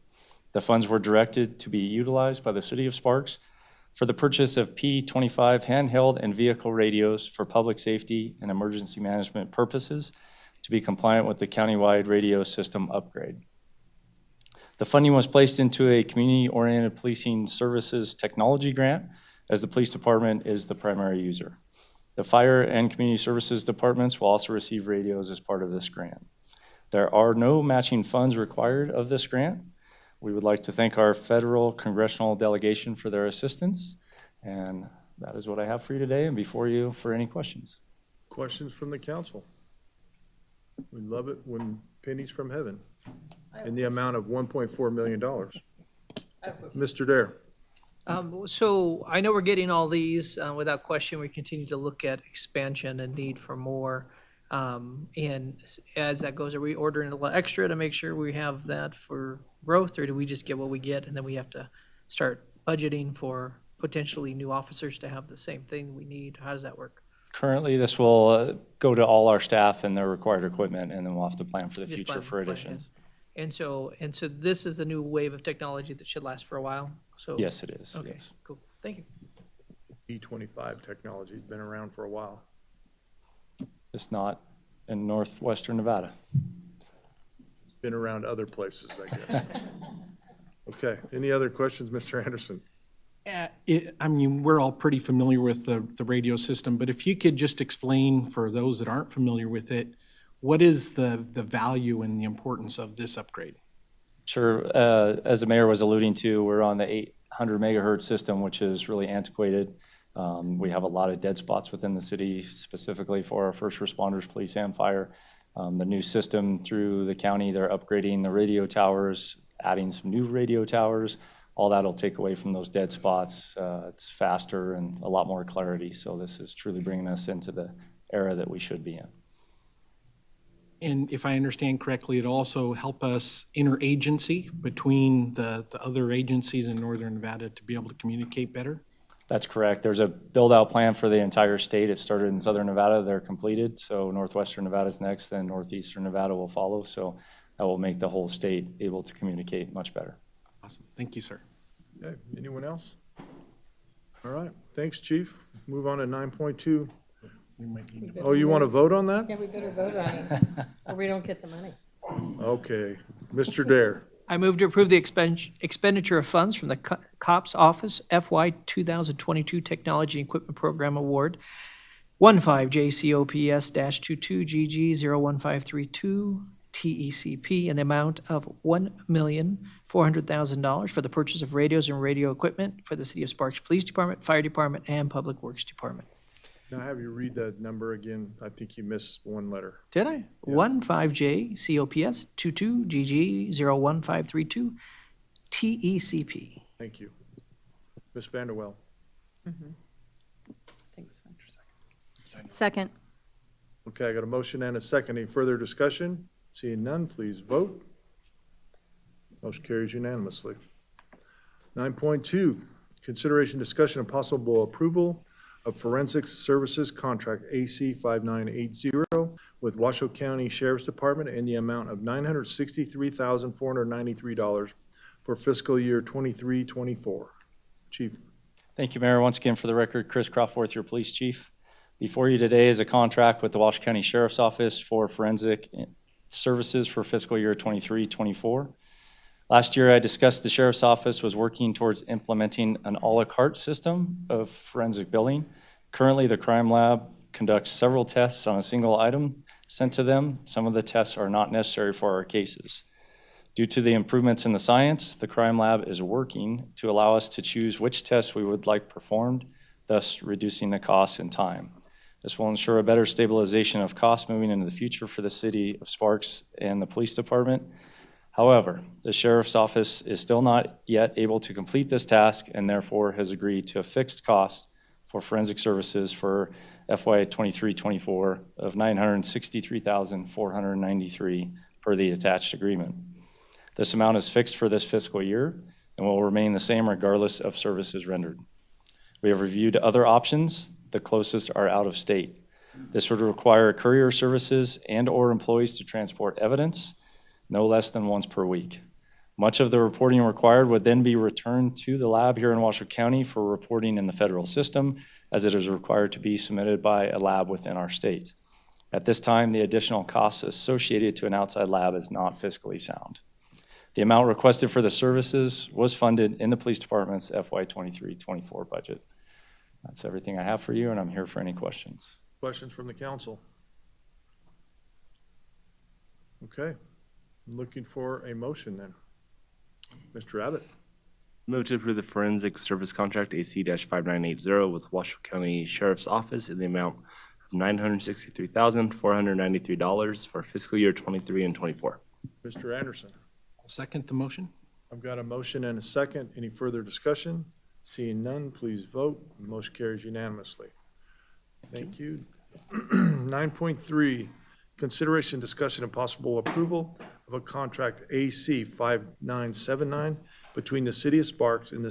The funds were directed to be utilized by the City of Sparks for the purchase of P25 handheld and vehicle radios for public safety and emergency management purposes to be compliant with the countywide radio system upgrade. The funding was placed into a community-oriented policing services technology grant, as the police department is the primary user. The fire and community services departments will also receive radios as part of this grant. There are no matching funds required of this grant. We would like to thank our federal congressional delegation for their assistance, and that is what I have for you today and before you for any questions. Questions from the council? We love it when pennies from heaven in the amount of $1.4 million. Mr. Dare. So I know we're getting all these without question. We continue to look at expansion and need for more. And as that goes, are we ordering a little extra to make sure we have that for growth, or do we just get what we get and then we have to start budgeting for potentially new officers to have the same thing we need? How does that work? Currently, this will go to all our staff and their required equipment, and then we'll have to plan for the Just future plan- for plan, yeah. additions. And so this is the new wave of technology that should last for a while? So Yes, it is, Okay, yes. cool. Thank you. E25 technology's been around for a while. It's not in northwestern Nevada. been around other places, I guess. Okay, any other questions, Mr. Anderson? I mean, we're all pretty familiar with the radio system, but if you could just explain for those that aren't familiar with it, what is the value and the importance of this upgrade? Sure. As the mayor was alluding to, we're on the 800 megahertz system, which is really antiquated. We have a lot of dead spots within the city, specifically for our first responders, police, and fire. The new system through the county, they're upgrading the radio towers, adding some new radio towers. All that'll take away from those dead spots. It's faster and a lot more clarity. So this is truly bringing us into the era that we should be in. And if I understand correctly, it'll also help us interagency between the other agencies in Northern Nevada to be able to communicate better? That's correct. There's a build-out plan for the entire state. It started in Southern Nevada. They're completed. So Northwestern Nevada's next, then Northeastern Nevada will follow. So that will make the whole state able to communicate much better. Awesome. Thank you, sir. Okay, anyone else? All right, thanks, Chief. Move on to 9.2. We might need to. Oh, you want to vote on that? Yeah, we better vote on it, or we don't get the money. Okay, Mr. Dare. I move to approve the expenditure of funds from the COPS Office FY 2022 Technology Equipment Program Award, 15JCOPS-22GG01532 TECP in the amount of $1,400,000 for the purchase of radios and radio equipment for the City of Sparks Police Department, Fire Department, and Public Works Department. Now have you read that number again. I think you missed one letter. Did I? 15JCOPS-22GG01532 TECP. Thank you. Ms. Vanderwell. Thanks. Second. Okay, I got a motion and a second. Any further discussion? Seeing none, please vote. Motion carries unanimously. 9.2, consideration, discussion, and possible approval of Forensics Services Contract AC 5980 with Washoe County Sheriff's Department in the amount of $963,493 for fiscal year 23-24. Chief. Thank you, Mayor. Once again, for the record, Chris Crawford, your police chief. Before you today is a contract with the Washoe County Sheriff's Office for forensic services for fiscal year 23-24. Last year, I discussed the Sheriff's Office was working towards implementing an a la carte system of forensic billing. Currently, the crime lab conducts several tests on a single item sent to them. Some of the tests are not necessary for our cases. Due to the improvements in the science, the crime lab is working to allow us to choose which tests we would like performed, thus reducing the costs and time. This will ensure a better stabilization of costs moving into the future for the City of Sparks and the Police Department. However, the Sheriff's Office is still not yet able to complete this task and therefore has agreed to a fixed cost for forensic services for FY 23-24 of $963,493 per the attached agreement. This amount is fixed for this fiscal year and will remain the same regardless of services rendered. We have reviewed other options. The closest are out of state. This would require courier services and/or employees to transport evidence, no less than once per week. Much of the reporting required would then be returned to the lab here in Washoe County for reporting in the federal system, as it is required to be submitted by a lab within our state. At this time, the additional costs associated to an outside lab is not fiscally sound. The amount requested for the services was funded in the police department's FY 23-24 budget. That's everything I have for you, and I'm here for any questions. Questions from the council? Okay, I'm looking for a motion then. Mr. Abbott. Move to approve the forensic service contract AC-5980 with Washoe County Sheriff's Office in the amount of $963,493 for fiscal year 23 and 24. Mr. Anderson. I'll second the motion. I've got a motion and a second. Any further discussion? Seeing none, please vote. Motion carries unanimously. Thank you. 9.3, consideration, discussion, and possible approval of a contract AC 5979 between the City of Sparks and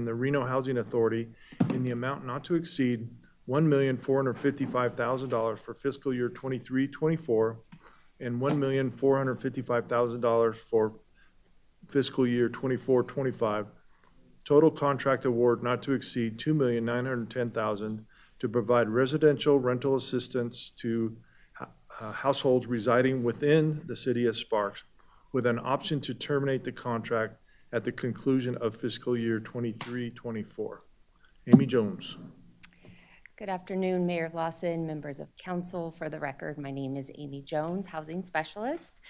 the Reno Housing Authority in the amount not to exceed $1,455,000 for fiscal year 23-24 and $1,455,000 for fiscal year 24-25. Total contract award not to exceed $2,910,000 to provide residential rental assistance to households residing within the City of Sparks with an option to terminate the contract at the conclusion of fiscal year 23-24. Amy Jones. Good afternoon, Mayor Lawson, members of council. For the record, my name is Amy Jones, Housing Specialist.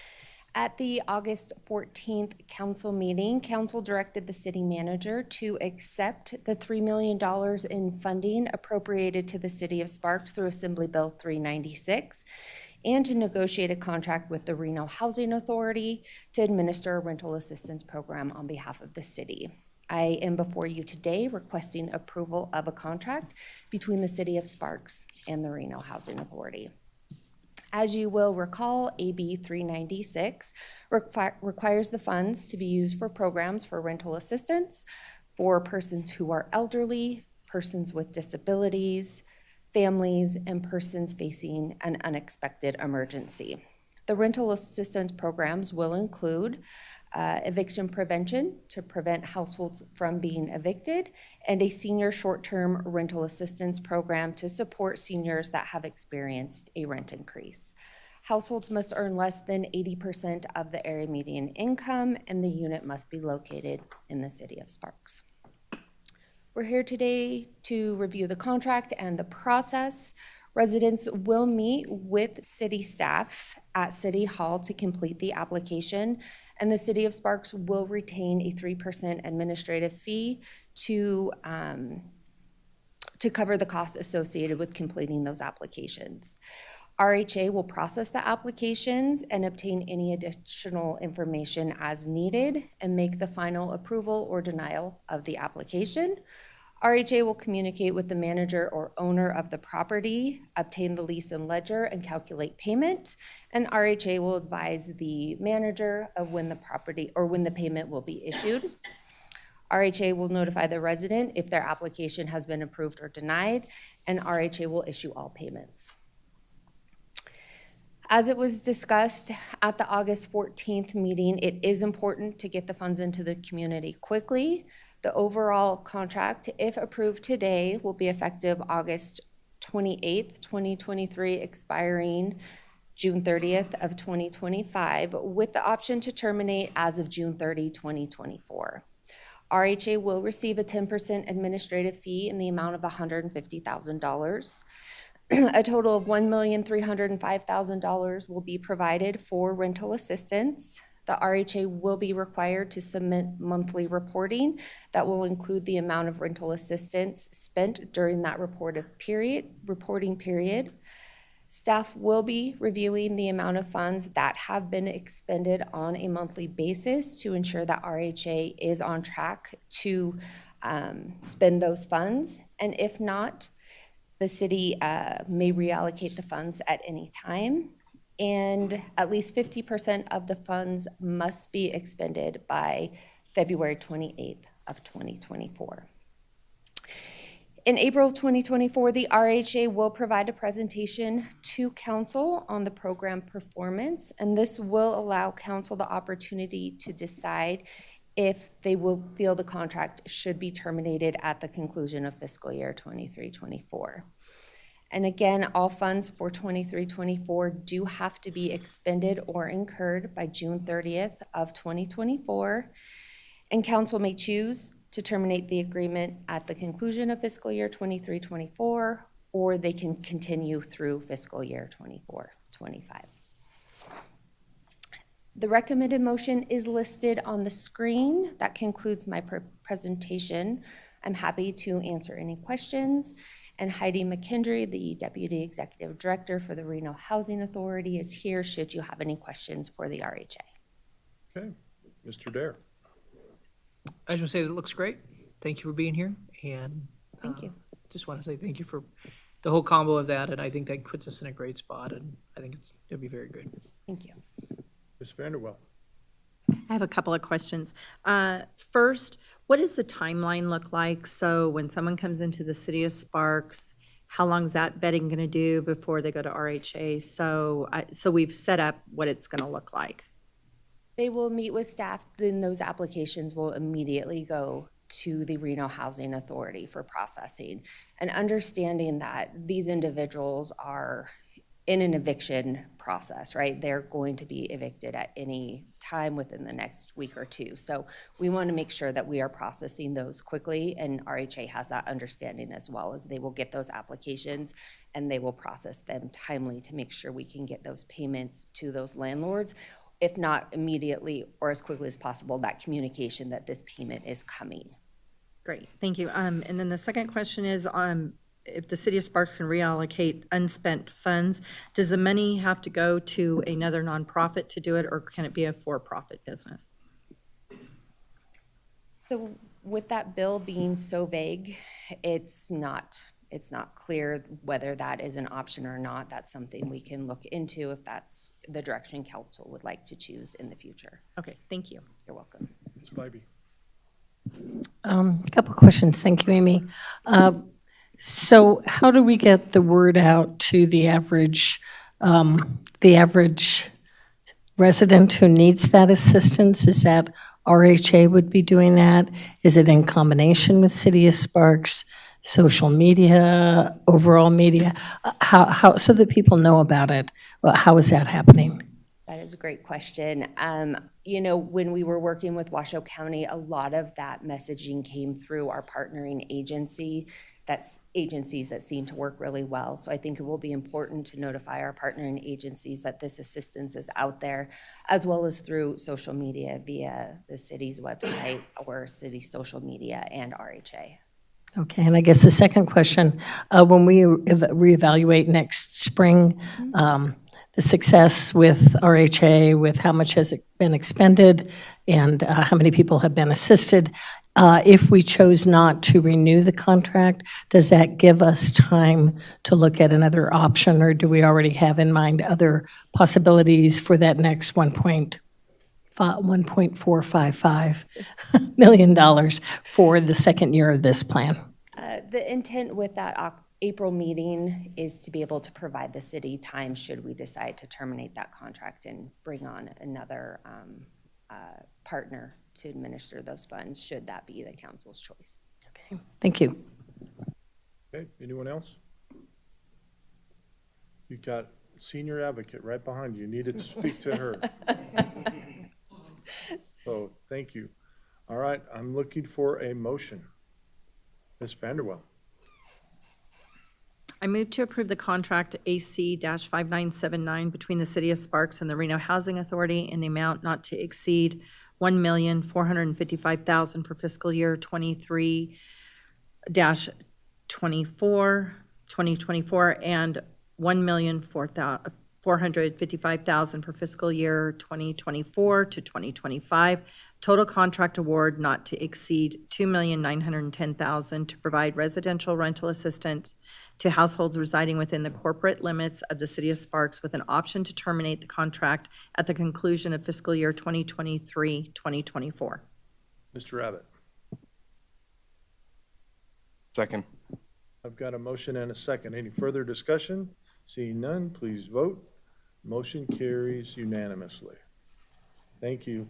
At the August 14th council meeting, council directed the city manager to accept the $3 million in funding appropriated to the city of Sparks through Assembly Bill 396 and to negotiate a contract with the Reno Housing Authority to administer a rental assistance program on behalf of the city. I am before you today requesting approval of a contract between the city of Sparks and the Reno Housing Authority. As you will recall, AB 396 requires the funds to be used for programs for rental assistance for persons who are elderly, persons with disabilities, families, and persons facing an unexpected emergency. The rental assistance programs will include eviction prevention to prevent households from being evicted, and a senior short-term rental assistance program to support seniors that have experienced a rent increase. Households must earn less than 80% of the area median income, and the unit must be located in the city of Sparks. We're here today to review the contract and the process. Residents will meet with city staff at City Hall to complete the application, and the city of Sparks will retain a 3% administrative fee to cover the costs associated with completing those applications. RHA will process the applications and obtain any additional information as needed and make the final approval or denial of the application. RHA will communicate with the manager or owner of the property, obtain the lease and ledger, and calculate payment. And RHA will advise the manager of when the property or when the payment will be issued. RHA will notify the resident if their application has been approved or denied, and RHA will issue all payments. As it was discussed at the August 14th meeting, it is important to get the funds into the community quickly. The overall contract, if approved today, will be effective August 28th, 2023, expiring June 30th of 2025, with the option to terminate as of June 30, 2024. RHA will receive a 10% administrative fee in the amount of $150,000. A total of $1,305,000 will be provided for rental assistance. The RHA will be required to submit monthly reporting that will include the amount of rental assistance spent during that reporting period. Staff will be reviewing the amount of funds that have been expended on a monthly basis to ensure that RHA is on track to spend those funds. And if not, the city may reallocate the funds at any time. And at least 50% of the funds must be expended by February 28th of 2024. In April 2024, the RHA will provide a presentation to council on the program performance, and this will allow council the opportunity to decide if they will feel the contract should be terminated at the conclusion of fiscal year 23-24. And again, all funds for 23-24 do have to be expended or incurred by June 30th of 2024. And council may choose to terminate the agreement at the conclusion of fiscal year 23-24, or they can continue through fiscal year 24-25. The recommended motion is listed on the screen. That concludes my presentation. I'm happy to answer any questions. And Heidi McKendry, the Deputy Executive Director for the Reno Housing Authority, is here should you have any questions for the RHA. Okay, Mr. Dare. I just want to say that it looks great. Thank you for being here, and Thank you. just want to say thank you for the whole combo of that, and I think that puts us in a great spot, and I think it'll be very good. Thank you. Ms. Vanderwell. I have a couple of questions. First, what does the timeline look like? So when someone comes into the city of Sparks, how long is that vetting going to do before they go to RHA? So we've set up what it's going to look like. They will meet with staff, then those applications will immediately go to the Reno Housing Authority for processing. And understanding that these individuals are in an eviction process, right? They're going to be evicted at any time within the next week or two. So we want to make sure that we are processing those quickly, and RHA has that understanding as well, as they will get those applications and they will process them timely to make sure we can get those payments to those landlords, if not immediately or as quickly as possible, that communication that this payment is coming. Great, thank you. And then the second question is, if the city of Sparks can reallocate unspent funds, does the money have to go to another nonprofit to do it, or can it be a for-profit business? So with that bill being so vague, it's not clear whether that is an option or not. That's something we can look into if that's the direction council would like to choose in the future. Okay, thank you. You're welcome. Ms. Bybee. A couple questions. Thank you, Amy. So how do we get the word out to the average resident who needs that assistance? Is that RHA would be doing that? Is it in combination with City of Sparks, social media, overall media? How so that people know about it? Well, how is that happening? That is a great question. You know, when we were working with Washoe County, a lot of that messaging came through our partnering agency. That's agencies that seem to work really well. So I think it will be important to notify our partnering agencies that this assistance is out there, as well as through social media via the city's website or city social media and RHA. Okay, and I guess the second question, when we reevaluate next spring, the success with RHA, with how much has been expended and how many people have been assisted, if we chose not to renew the contract, does that give us time to look at another option, or do we already have in mind other possibilities for that next $1.455 million for the second year of this plan? The intent with that April meeting is to be able to provide the city time should we decide to terminate that contract and bring on another partner to administer those funds, should that be the council's choice. Okay, thank you. Okay, anyone else? You got senior advocate right behind you. You needed to speak to her. So, thank you. All right, I'm looking for a motion. Ms. Vanderwell. I move to approve the contract AC-5979 between the City of Sparks and the Reno Housing Authority in the amount not to exceed $1,455,000 for fiscal year 2023-2024 and $1,455,000 for fiscal year 2024 to 2025. Total contract award not to exceed $2,910,000 to provide residential rental assistance to households residing within the corporate limits of the City of Sparks, with an option to terminate the contract at the conclusion of fiscal year 2023-2024. Mr. Abbott. Second. I've got a motion and a second. Any further discussion? Seeing none, please vote. Motion carries unanimously. Thank you.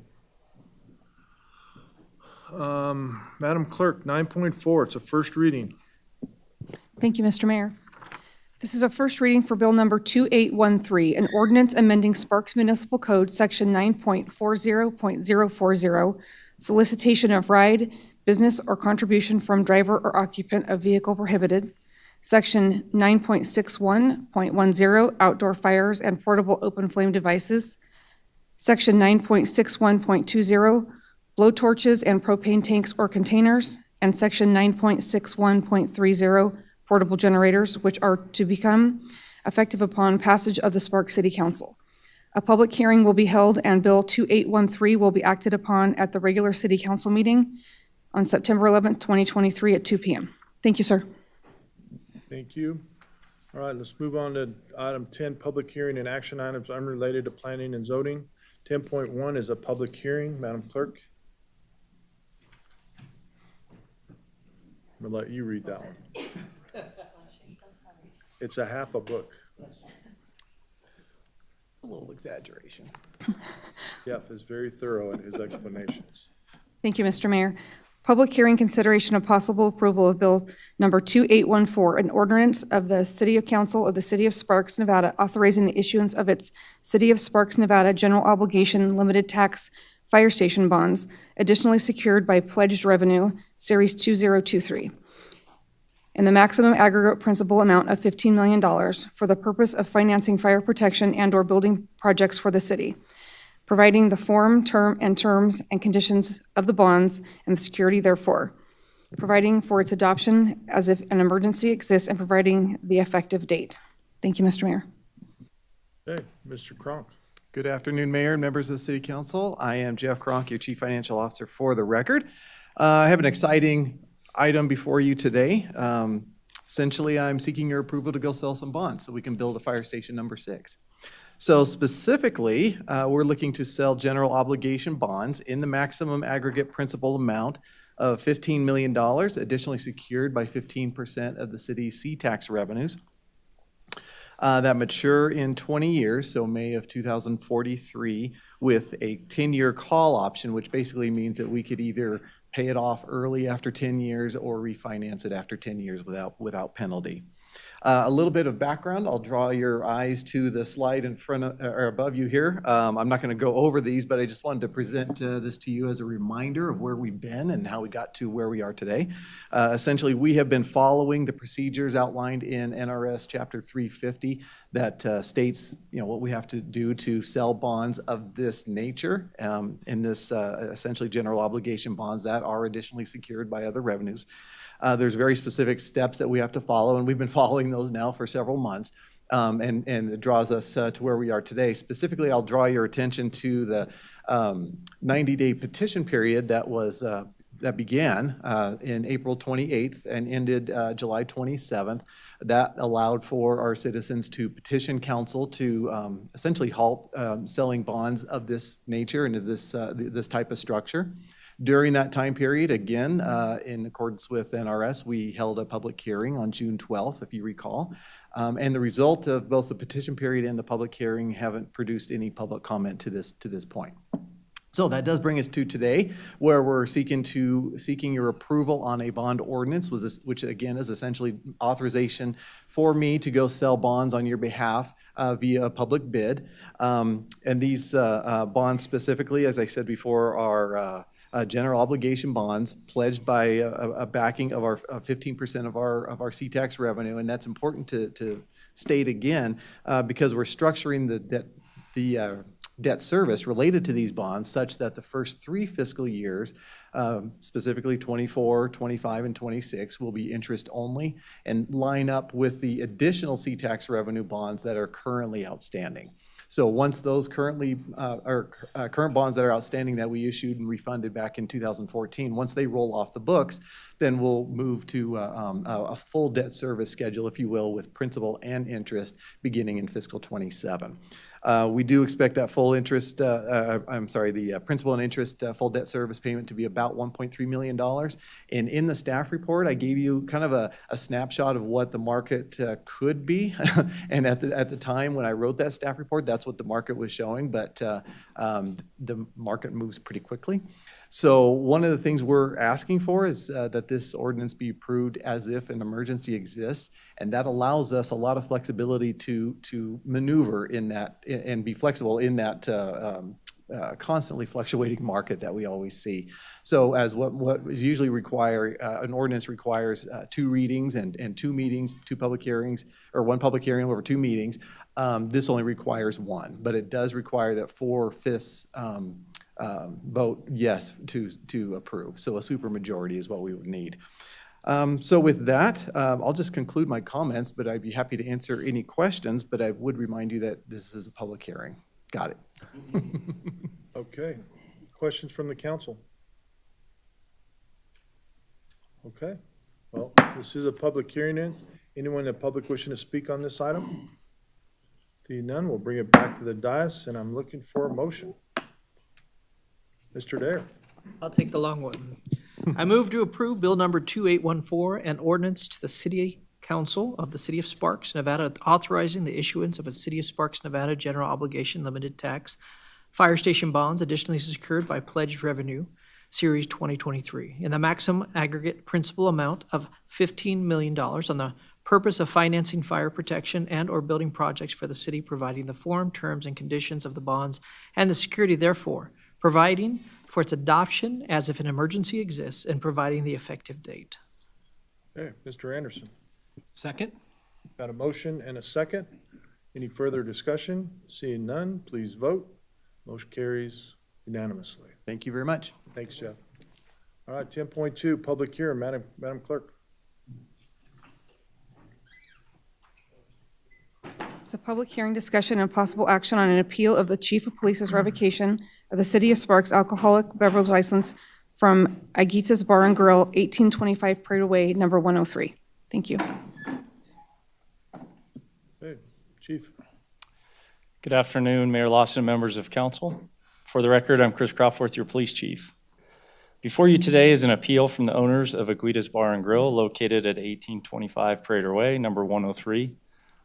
Madam Clerk, 9.4, it's a first reading. Thank you, Mr. Mayor. This is a first reading for Bill Number 2813, an ordinance amending Sparks Municipal Code, Section 9.40.040, solicitation of ride, business, or contribution from driver or occupant of vehicle prohibited. Section 9.61.10, outdoor fires and portable open flame devices. Section 9.61.20, blow torches and propane tanks or containers. And Section 9.61.30, portable generators, which are to become effective upon passage of the Sparks City Council. A public hearing will be held and Bill 2813 will be acted upon at the regular City Council meeting on September 11th, 2023 at 2 p.m. Thank you, sir. Thank you. All right, let's move on to item 10, public hearing and action items unrelated to planning and zoning. 10.1 is a public hearing. Madam Clerk. I'm gonna let you read that one. It's a half a book. A little exaggeration. Jeff is very thorough in his explanations. Thank you, Mr. Mayor. Public hearing consideration of possible approval of Bill Number 2814, an ordinance of the City Council of the City of Sparks, Nevada, authorizing the issuance of its City of Sparks, Nevada general obligation limited tax fire station bonds, additionally secured by pledged revenue, Series 2023, in the maximum aggregate principal amount of $15 million for the purpose of financing fire protection and/or building projects for the city, providing the form, terms, and conditions of the bonds and the security therefore, providing for its adoption as if an emergency exists, and providing the effective date. Thank you, Mr. Mayor. Okay, Mr. Kronk. Good afternoon, Mayor and members of the City Council. I am Jeff Kronk, your Chief Financial Officer for the record. I have an exciting item before you today. Essentially, I'm seeking your approval to go sell some bonds so we can build a fire station number 6. So specifically, we're looking to sell general obligation bonds in the maximum aggregate principal amount of $15 million, additionally secured by 15% of the city's C-tax revenues. That mature in 20 years, so May of 2043, with a 10-year call option, which basically means that we could either pay it off early after 10 years or refinance it after 10 years without penalty. A little bit of background, I'll draw your eyes to the slide in front of, or above you here. I'm not going to go over these, but I just wanted to present this to you as a reminder of where we've been and how we got to where we are today. Essentially, we have been following the procedures outlined in NRS Chapter 350 that states, what we have to do to sell bonds of this nature, in this essentially general obligation bonds that are additionally secured by other revenues. There's very specific steps that we have to follow, and we've been following those now for several months, and it draws us to where we are today. Specifically, I'll draw your attention to the 90-day petition period that began in April 28th and ended July 27th. That allowed for our citizens to petition council to essentially halt selling bonds of this nature and of this type of structure. During that time period, again, in accordance with NRS, we held a public hearing on June 12th, if you recall. And the result of both the petition period and the public hearing haven't produced any public comment to this point. So that does bring us to today, where we're seeking your approval on a bond ordinance, which again is essentially authorization for me to go sell bonds on your behalf via a public bid. And these bonds specifically, as I said before, are general obligation bonds pledged by a backing of our 15% of our C-tax revenue, and that's important to state again because we're structuring the debt service related to these bonds such that the first 3 fiscal years, specifically 24, 25, and 26, will be interest only and line up with the additional C-tax revenue bonds that are currently outstanding. So once those current bonds that are outstanding that we issued and refunded back in 2014, once they roll off the books, then we'll move to a full debt service schedule, if you will, with principal and interest beginning in fiscal 27. We do expect that full interest, the principal and interest full debt service payment to be about $1.3 million. And in the staff report, I gave you kind of a snapshot of what the market could be. And at the time when I wrote that staff report, that's what the market was showing, but the market moves pretty quickly. So one of the things we're asking for is that this ordinance be approved as if an emergency exists, and that allows us a lot of flexibility to maneuver in that and be flexible in that constantly fluctuating market that we always see. So as what is usually an ordinance requires 2 readings and 2 meetings, 2 public hearings, or 1 public hearing over 2 meetings, this only requires 1, but it does require that 4/5 vote yes to approve. So a supermajority is what we would need. So with that, I'll just conclude my comments, but I'd be happy to answer any questions, but I would remind you that this is a public hearing. Got it. Okay. Questions from the council? Okay. Well, this is a public hearing. Anyone in the public wishing to speak on this item? Seeing none, we'll bring it back to the dais, and I'm looking for a motion. Mr. Dare. I'll take the long one. I move to approve Bill Number 2814, an ordinance to the City Council of the City of Sparks, Nevada, authorizing the issuance of a City of Sparks, Nevada general obligation limited tax fire station bonds, additionally secured by pledged revenue, Series 2023, in the maximum aggregate principal amount of $15 million on the purpose of financing fire protection and/or building projects for the city, providing the form, terms, and conditions of the bonds and the security therefore, providing for its adoption as if an emergency exists, and providing the effective date. Okay, Mr. Anderson. Second? Got a motion and a second. Any further discussion? Seeing none, please vote. Motion carries unanimously. Thank you very much. Thanks, Jeff. All right, 10.2, public hearing. Madam Clerk. It's a public hearing, discussion, and possible action on an appeal of the Chief of Police's revocation of the City of Sparks alcoholic beverage license from Aguita's Bar and Grill, 1825 Parade Way, number 103. Thank you. Hey, Chief. Good afternoon, Mayor Lawson and members of council. For the record, I'm Chris Crawford, your police chief. Before you today is an appeal from the owners of Aguita's Bar and Grill located at 1825 Parade Way, number 103,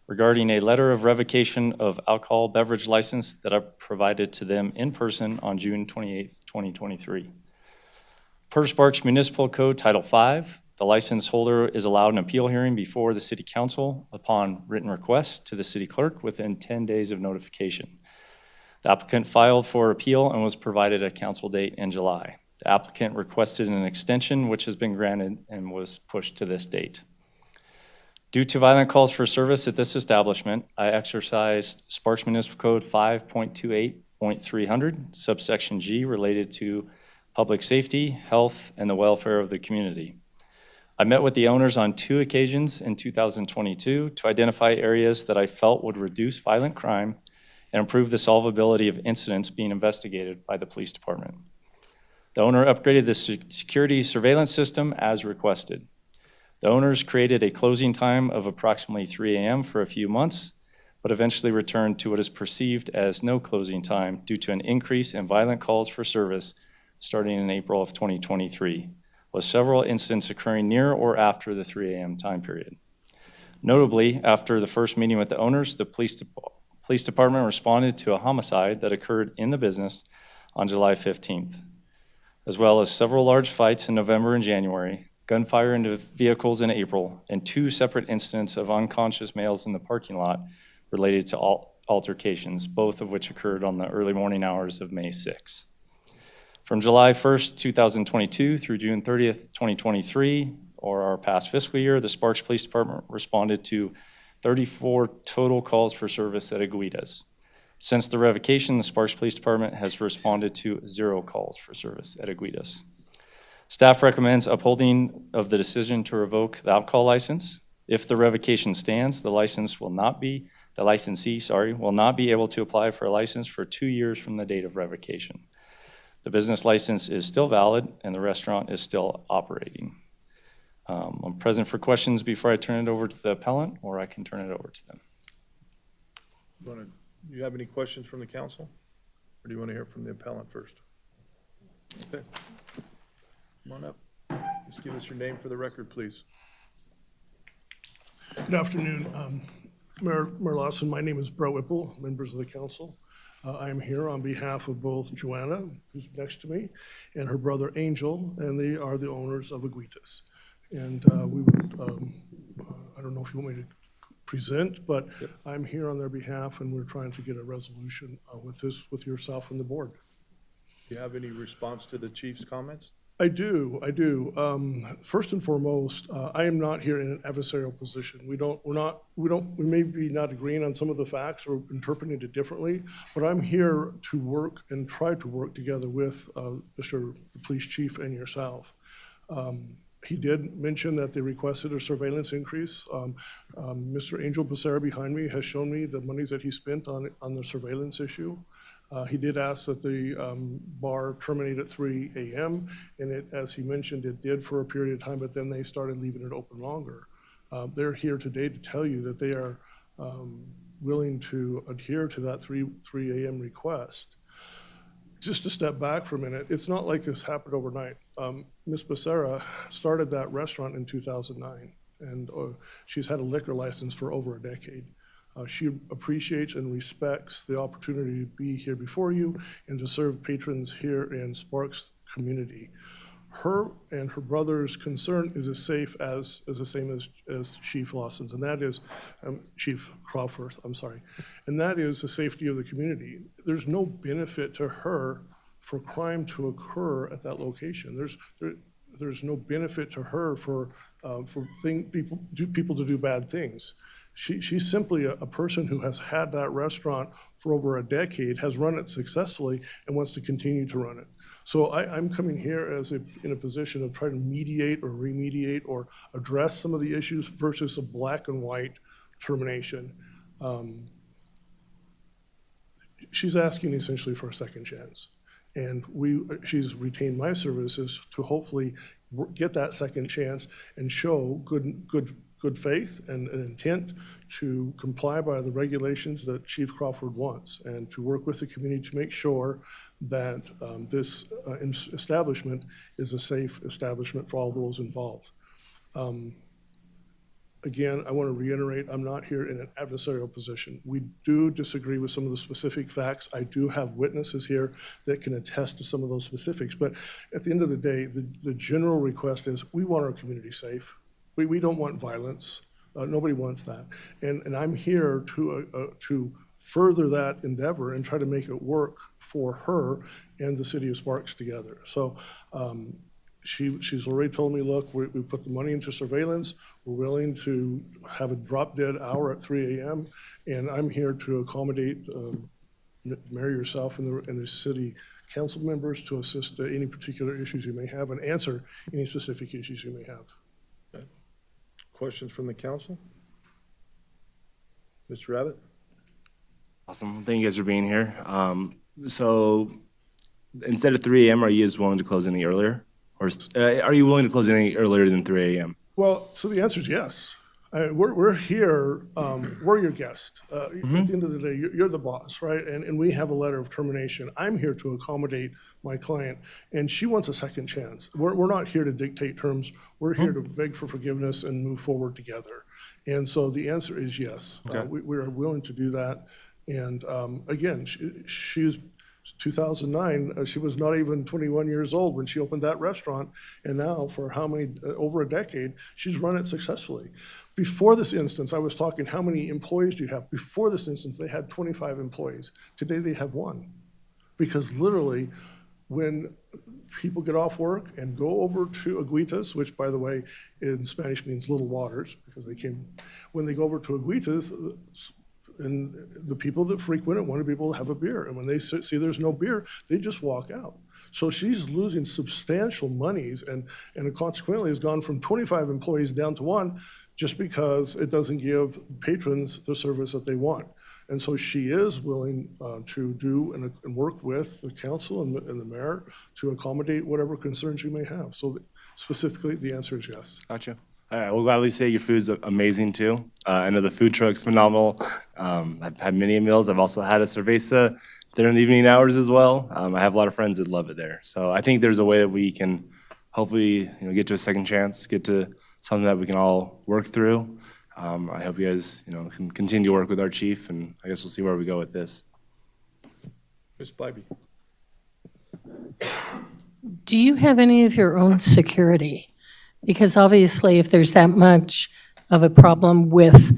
regarding a letter of revocation of alcohol beverage license that I provided to them in person on June 28, 2023. Per Sparks Municipal Code Title V, the license holder is allowed an appeal hearing before the City Council upon written request to the City Clerk within 10 days of notification. The applicant filed for appeal and was provided a council date in July. The applicant requested an extension, which has been granted and was pushed to this date. Due to violent calls for service at this establishment, I exercised Sparks Municipal Code 5.28.300, subsection G, related to public safety, health, and the welfare of the community. I met with the owners on 2 occasions in 2022 to identify areas that I felt would reduce violent crime and improve the solvability of incidents being investigated by the police department. The owner upgraded the security surveillance system as requested. The owners created a closing time of approximately 3 a.m. for a few months, but eventually returned to what is perceived as no closing time due to an increase in violent calls for service starting in April of 2023, with several incidents occurring near or after the 3 a.m. time period. Notably, after the first meeting with the owners, the police department responded to a homicide that occurred in the business on July 15th, as well as several large fights in November and January, gunfire into vehicles in April, and 2 separate incidents of unconscious males in the parking lot related to altercations, both of which occurred on the early morning hours of May 6. From July 1st, 2022 through June 30th, 2023, or our past fiscal year, the Sparks Police Department responded to 34 total calls for service at Aguita's. Since the revocation, the Sparks Police Department has responded to 0 calls for service at Aguita's. Staff recommends upholding of the decision to revoke the alcohol license. If the revocation stands, the licensee will not be able to apply for a license for 2 years from the date of revocation. The business license is still valid and the restaurant is still operating. I'm present for questions before I turn it over to the appellant, or I can turn it over to them. Do you have any questions from the council? Or do you want to hear from the appellant first? Okay. Come on up. Just give us your name for the record, please. Good afternoon. Mayor Lawson, my name is Brett Whipple, members of the council. I am here on behalf of both Joanna, who's next to me, and her brother Angel, and they are the owners of Aguita's. And we would, I don't know if you want me to present, but I'm here on their behalf, and we're trying to get a resolution with yourself and the board. Do you have any response to the chief's comments? I do. First and foremost, I am not here in an adversarial position. We may be not agreeing on some of the facts or interpreting it differently, but I'm here to work and try to work together with Mr. the Police Chief and yourself. He did mention that they requested a surveillance increase. Mr. Angel Becerra behind me has shown me the monies that he spent on the surveillance issue. He did ask that the bar terminate at 3 a.m., and as he mentioned, it did for a period of time, but then they started leaving it open longer. They're here today to tell you that they are willing to adhere to that 3 a.m. request. Just to step back for a minute, it's not like this happened overnight. Ms. Becerra started that restaurant in 2009, and she's had a liquor license for over a decade. She appreciates and respects the opportunity to be here before you and to serve patrons here in Sparks community. Her and her brother's concern is the same as Chief Lawson's, and that is, Chief Crawford, I'm sorry, and that is the safety of the community. There's no benefit to her for crime to occur at that location. There's no benefit to her for people to do bad things. She's simply a person who has had that restaurant for over a decade, has run it successfully, and wants to continue to run it. So I'm coming here in a position of trying to mediate or remediate or address some of the issues versus a black and white termination. She's asking essentially for a second chance. And she's retained my services to hopefully get that second chance and show good faith and an intent to comply by the regulations that Chief Crawford wants, and to work with the community to make sure that this establishment is a safe establishment for all those involved. Again, I want to reiterate, I'm not here in an adversarial position. We do disagree with some of the specific facts. I do have witnesses here that can attest to some of those specifics. But at the end of the day, the general request is we want our community safe. We don't want violence. Nobody wants that. And I'm here to further that endeavor and try to make it work for her and the city of Sparks together. So she's already told me, look, we put the money into surveillance. We're willing to have a drop dead hour at 3 a.m. And I'm here to accommodate Mayor, yourself, and the city council members to assist any particular issues you may have and answer any specific issues you may have. Okay. Questions from the council? Mr. Rabbit? Awesome. Thank you guys for being here. So instead of 3 a.m., are you guys willing to close any earlier? Or are you willing to close any earlier than 3 a.m.? Well, so the answer is yes. We're here, we're your guest. At the end of the day, you're the boss, right? And we have a letter of termination. I'm here to accommodate my client, and she wants a second chance. We're not here to dictate terms. We're here to beg for forgiveness and move forward together. And so the answer is yes. Okay. We are willing to do that. And again, she's 2009, she was not even 21 years old when she opened that restaurant, and now for how many, over a decade, she's run it successfully. Before this instance, I was talking, how many employees do you have? Before this instance, they had 25 employees. Today, they have 1. Because literally, when people get off work and go over to Aguitas, which, by the way, in Spanish means little waters, because when they go over to Aguitas, and the people that frequent it want to be able to have a beer. And when they see there's no beer, they just walk out. So she's losing substantial monies, and consequently has gone from 25 employees down to 1 just because it doesn't give patrons the service that they want. And so she is willing to do and work with the council and the mayor to accommodate whatever concerns you may have. So specifically, the answer is yes. Gotcha. I will gladly say your food's amazing too. I know the food truck's phenomenal. I've had many meals. I've also had a cerveza there in the evening hours as well. I have a lot of friends that love it there. So I think there's a way that we can hopefully get to a second chance, get to something that we can all work through. I hope you guys can continue to work with our chief, and I guess we'll see where we go with this. Ms. Bybee. Do you have any of your own security? Because obviously, if there's that much of a problem with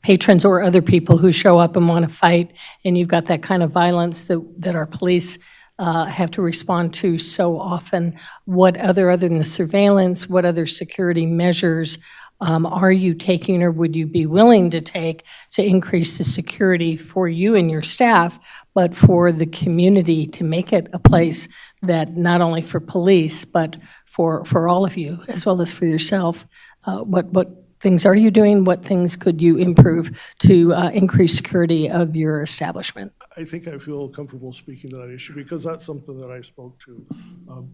patrons or other people who show up and want to fight, and you've got that kind of violence that our police have to respond to so often, what other than the surveillance, what other security measures are you taking, or would you be willing to take to increase the security for you and your staff, but for the community, to make it a place that not only for police, but for all of you, as well as for yourself? What things are you doing? What things could you improve to increase security of your establishment? I think I feel comfortable speaking to that issue because that's something that I spoke to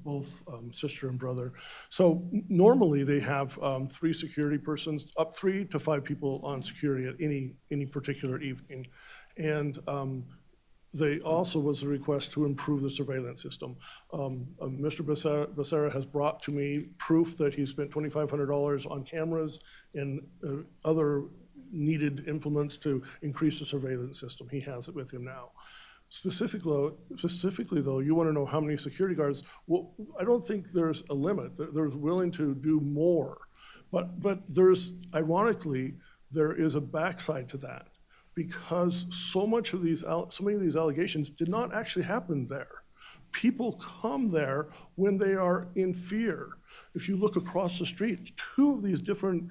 both sister and brother. So normally they have 3 security persons, up 3 to 5 people on security at any particular evening. And they also was a request to improve the surveillance system. Mr. Becerra has brought to me proof that he spent $2,500 on cameras and other needed implements to increase the surveillance system. He has it with him now. Specifically, though, you want to know how many security guards. Well, I don't think there's a limit. There's willing to do more. But ironically, there is a backside to that, because so many of these allegations did not actually happen there. People come there when they are in fear. If you look across the street, 2 of these different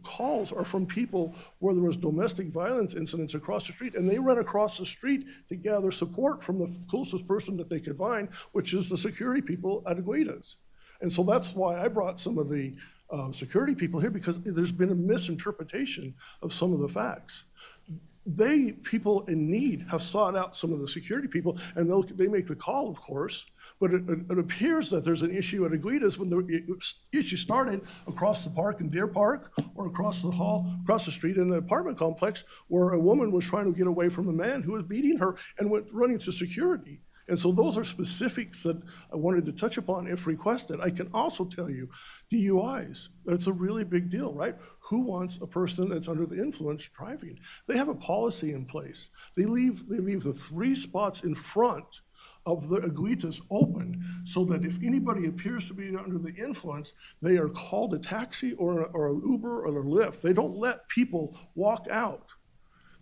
calls are from people where there was domestic violence incidents across the street, and they ran across the street to gather support from the closest person that they could find, which is the security people at Aguitas. And so that's why I brought some of the security people here, because there's been a misinterpretation of some of the facts. People in need have sought out some of the security people, and they make the call, of course, but it appears that there's an issue at Aguitas when the issue started across the park in Deer Park, or across the street in the apartment complex, where a woman was trying to get away from a man who was beating her and went running to security. And so those are specifics that I wanted to touch upon if requested. I can also tell you, DUIs, that's a really big deal, right? Who wants a person that's under the influence driving? They have a policy in place. They leave the 3 spots in front of the Aguitas open, so that if anybody appears to be under the influence, they are called a taxi or an Uber or a Lyft. They don't let people walk out.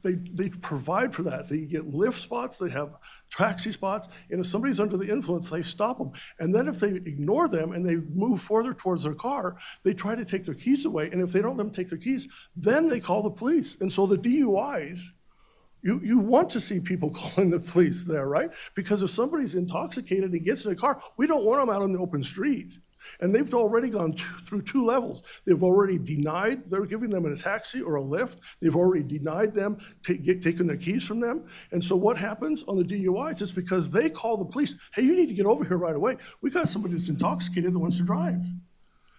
They provide for that. They get Lyft spots, they have taxi spots, and if somebody's under the influence, they stop them. And then if they ignore them and they move further towards their car, they try to take their keys away. And if they don't let them take their keys, then they call the police. And so the DUIs, you want to see people calling the police there, right? Because if somebody's intoxicated and gets in a car, we don't want them out on the open street. And they've already gone through 2 levels. They've already denied they're giving them a taxi or a Lyft. They've already denied them taking their keys from them. And so what happens on the DUIs is because they call the police, hey, you need to get over here right away. We got somebody that's intoxicated that wants to drive.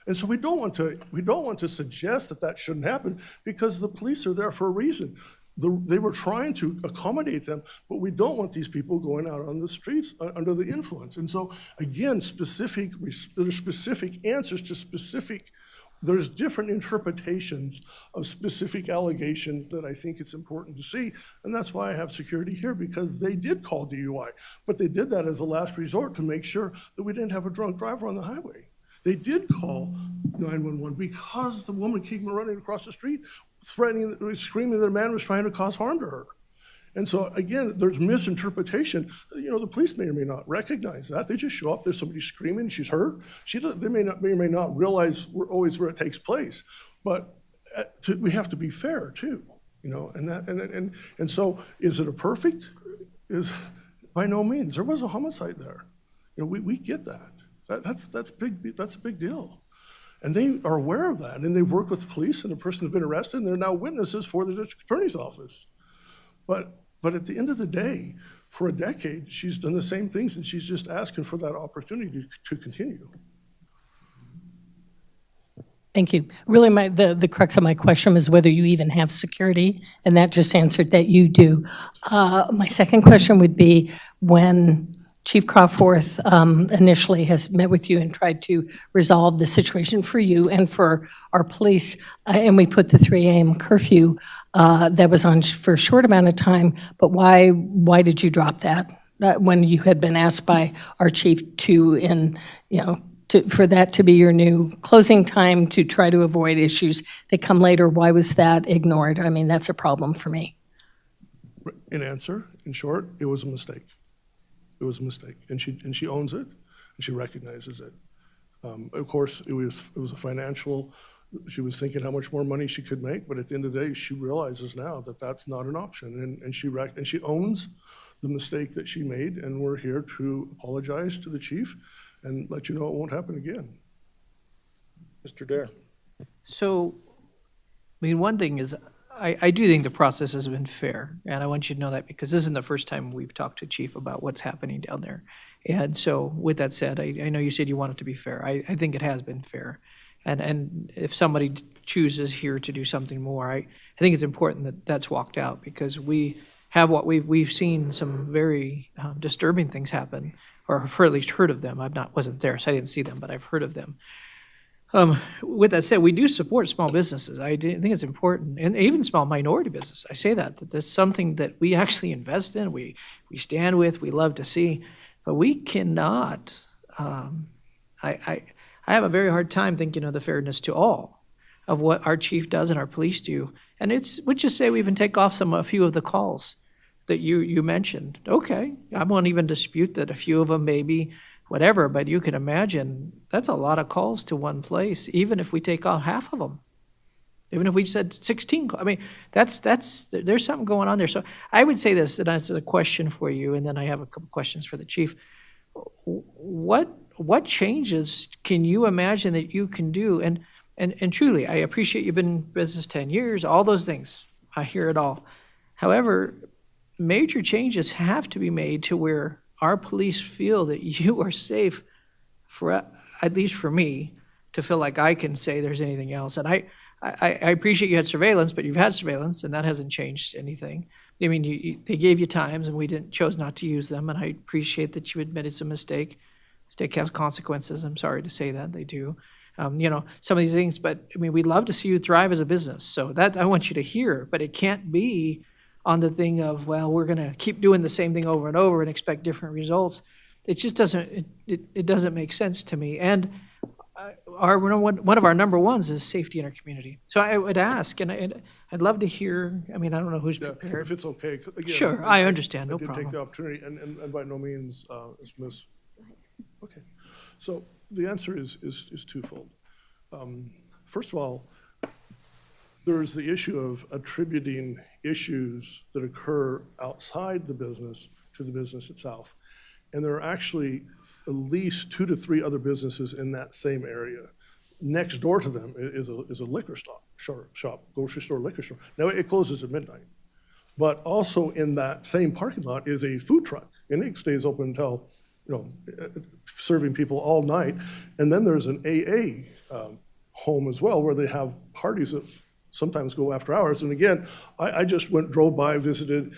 And so we don't want to suggest that shouldn't happen, because the police are there for a reason. They were trying to accommodate them, but we don't want these people going out on the streets under the influence. And so, again, there's specific answers to there's different interpretations of specific allegations that I think it's important to see. And that's why I have security here, because they did call DUI, but they did that as a last resort to make sure that we didn't have a drunk driver on the highway. They did call 911 because the woman came running across the street, screaming that a man was trying to cause harm to her. And so, again, there's misinterpretation. The police may or may not recognize that. They just show up, there's somebody screaming, she's hurt. They may or may not realize we're always where it takes place. But we have to be fair, too. And so, is it a perfect? By no means. There was a homicide there. We get that. That's a big deal. And they are aware of that, and they work with the police, and the person has been arrested, and they're now witnesses for the district attorney's office. But at the end of the day, for a decade, she's done the same things, and she's just asking for that opportunity to continue. Thank you. Really, the crux of my question was whether you even have security, and that just answered that you do. My second question would be, when Chief Crawforth initially has met with you and tried to resolve the situation for you and for our police, and we put the 3 a.m. curfew that was on for a short amount of time, but why did you drop that when you had been asked by our chief for that to be your new closing time to try to avoid issues that come later? Why was that ignored? I mean, that's a problem for me. In short, it was a mistake. It was a mistake, and she owns it, and she recognizes it. Of course, it was a financial. She was thinking how much more money she could make, but at the end of the day, she realizes now that that's not an option, and she owns the mistake that she made, and we're here to apologize to the chief and let you know it won't happen again. Mr. Dare. So, one thing is, I do think the process has been fair, and I want you to know that, because this isn't the first time we've talked to Chief about what's happening down there. And so, with that said, I know you said you want it to be fair. I think it has been fair. And if somebody chooses here to do something more, I think it's important that that's walked out, because we have we've seen some very disturbing things happen, or at least heard of them. Wasn't there, so I didn't see them, but I've heard of them. With that said, we do support small businesses. I think it's important, and even small minority business. I say that that's something that we actually invest in, we stand with, we love to see, but we cannot, I have a very hard time thinking of the fairness to all of what our chief does and our police do. And let's just say we even take off a few of the calls that you mentioned. Okay, I won't even dispute that a few of them maybe whatever, but you can imagine that's a lot of calls to one place, even if we take off half of them. Even if we said 16, I mean, there's something going on there. So I would say this, and that's a question for you, and then I have a couple questions for the chief. What changes can you imagine that you can do? And truly, I appreciate you've been in business 10 years, all those things. I hear it all. However, major changes have to be made to where our police feel that you are safe for, at least for me, to feel like I can say there's anything else. And I appreciate you had surveillance, but you've had surveillance, and that hasn't changed anything. I mean, they gave you times, and we chose not to use them, and I appreciate that you admitted some mistake. Mistake has consequences. I'm sorry to say that, they do. Some of these things, but I mean, we'd love to see you thrive as a business. So that I want you to hear, but it can't be on the thing of, well, we're going to keep doing the same thing over and over and expect different results. It just doesn't, it doesn't make sense to me. And one of our number ones is safety in our community. So I would ask, and I'd love to hear, I mean, I don't know who's prepared. If it's okay. Again, Sure, I understand, no I did take the problem. opportunity, and by no means is Ms. Okay. So the answer is twofold. First of all, there's the issue of attributing issues that occur outside the business to the business itself. And there are actually at least 2 to 3 other businesses in that same area. Next door to them is a liquor shop, grocery store, liquor store. Now, it closes at midnight. But also in that same parking lot is a food truck, and it stays open until, serving people all night. And then there's an AA home as well, where they have parties that sometimes go after hours. And again, I just drove by, visited.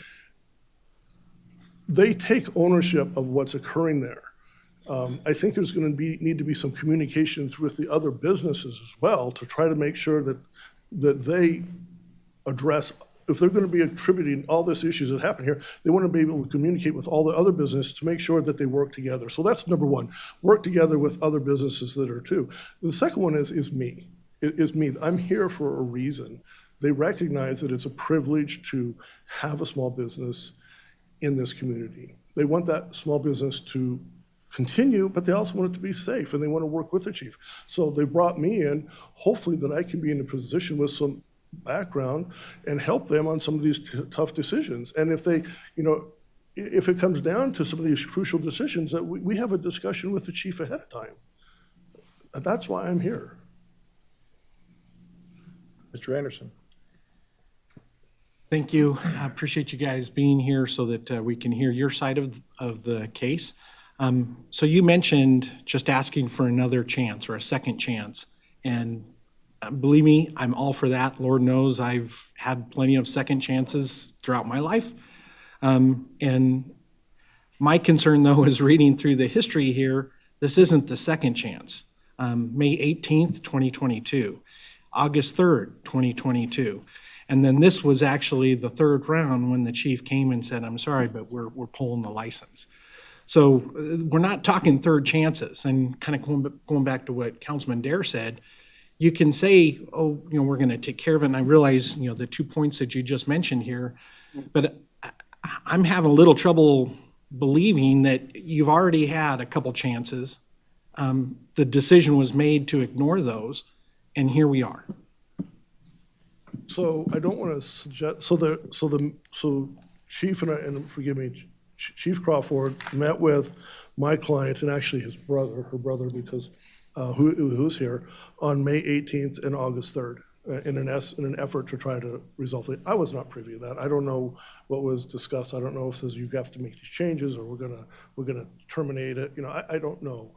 They take ownership of what's occurring there. I think there's going to need to be some communications with the other businesses as well to try to make sure that they address, if they're going to be attributing all these issues that happen here, they want to be able to communicate with all the other businesses to make sure that they work together. So that's number one, work together with other businesses that are too. The second one is me. It is me. I'm here for a reason. They recognize that it's a privilege to have a small business in this community. They want that small business to continue, but they also want it to be safe, and they want to work with the chief. So they brought me in, hopefully that I can be in a position with some background and help them on some of these tough decisions. And if they, if it comes down to some of these crucial decisions, that we have a discussion with the chief ahead of time. That's why I'm here. Mr. Anderson. Thank you. I appreciate you guys being here so that we can hear your side of the case. So you mentioned just asking for another chance or a second chance. And believe me, I'm all for that. Lord knows I've had plenty of second chances throughout my life. And my concern, though, is reading through the history here, this isn't the second chance. May 18th, 2022, August 3rd, 2022. And then this was actually the third round when the chief came and said, I'm sorry, but we're pulling the license. So we're not talking third chances. And kind of going back to what Councilman Dare said, you can say, oh, we're going to take care of it. And I realize, the 2 points that you just mentioned here, but I'm having a little trouble believing that you've already had a couple chances. The decision was made to ignore those, and here we are. So I don't want to suggest, so Chief, and forgive me, Chief Crawford met with my client and actually her brother, because who's here, on May 18th and August 3rd in an effort to try to resolve it. I was not privy to that. I don't know what was discussed. I don't know if it says you have to make these changes or we're gonna terminate it. I don't know.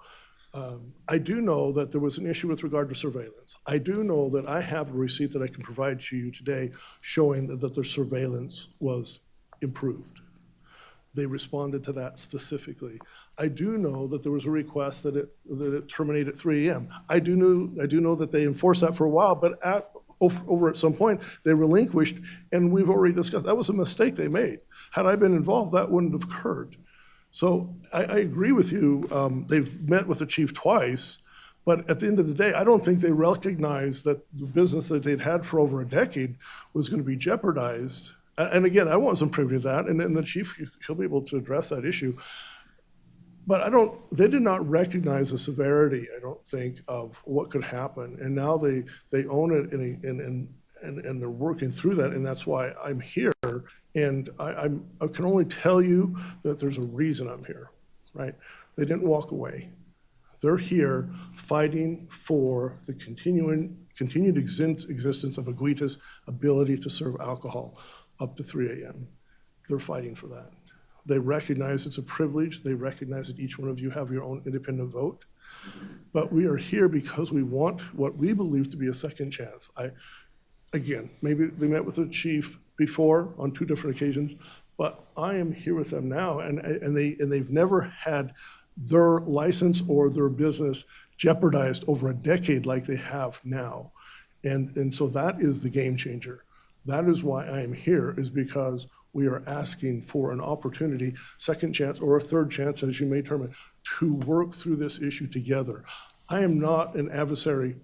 I do know that there was an issue with regard to surveillance. I do know that I have a receipt that I can provide to you today showing that their surveillance was improved. They responded to that specifically. I do know that there was a request that it terminate at 3 a.m. I do know that they enforced that for a while, but over at some point, they relinquished, and we've already discussed, that was a mistake they made. Had I been involved, that wouldn't have occurred. So I agree with you. They've met with the chief twice, but at the end of the day, I don't think they recognized that the business that they'd had for over a decade was going to be jeopardized. And again, I wasn't privy to that, and the chief, he'll be able to address that issue. But they did not recognize the severity, I don't think, of what could happen. And now they own it and they're working through that, and that's why I'm here. And I can only tell you that there's a reason I'm here, right? They didn't walk away. They're here fighting for the continued existence of Agüita's ability to serve alcohol up to 3 a.m. They're fighting for that. They recognize it's a privilege. They recognize that each one of you have your own independent vote. But we are here because we want what we believe to be a second chance. Again, maybe they met with the chief before on 2 different occasions, but I am here with them now, and they've never had their license or their business jeopardized over a decade like they have now. And so that is the game changer. That is why I am here, is because we are asking for an opportunity, second chance or a third chance, as you may term it, to work through this issue together. I am not an adversary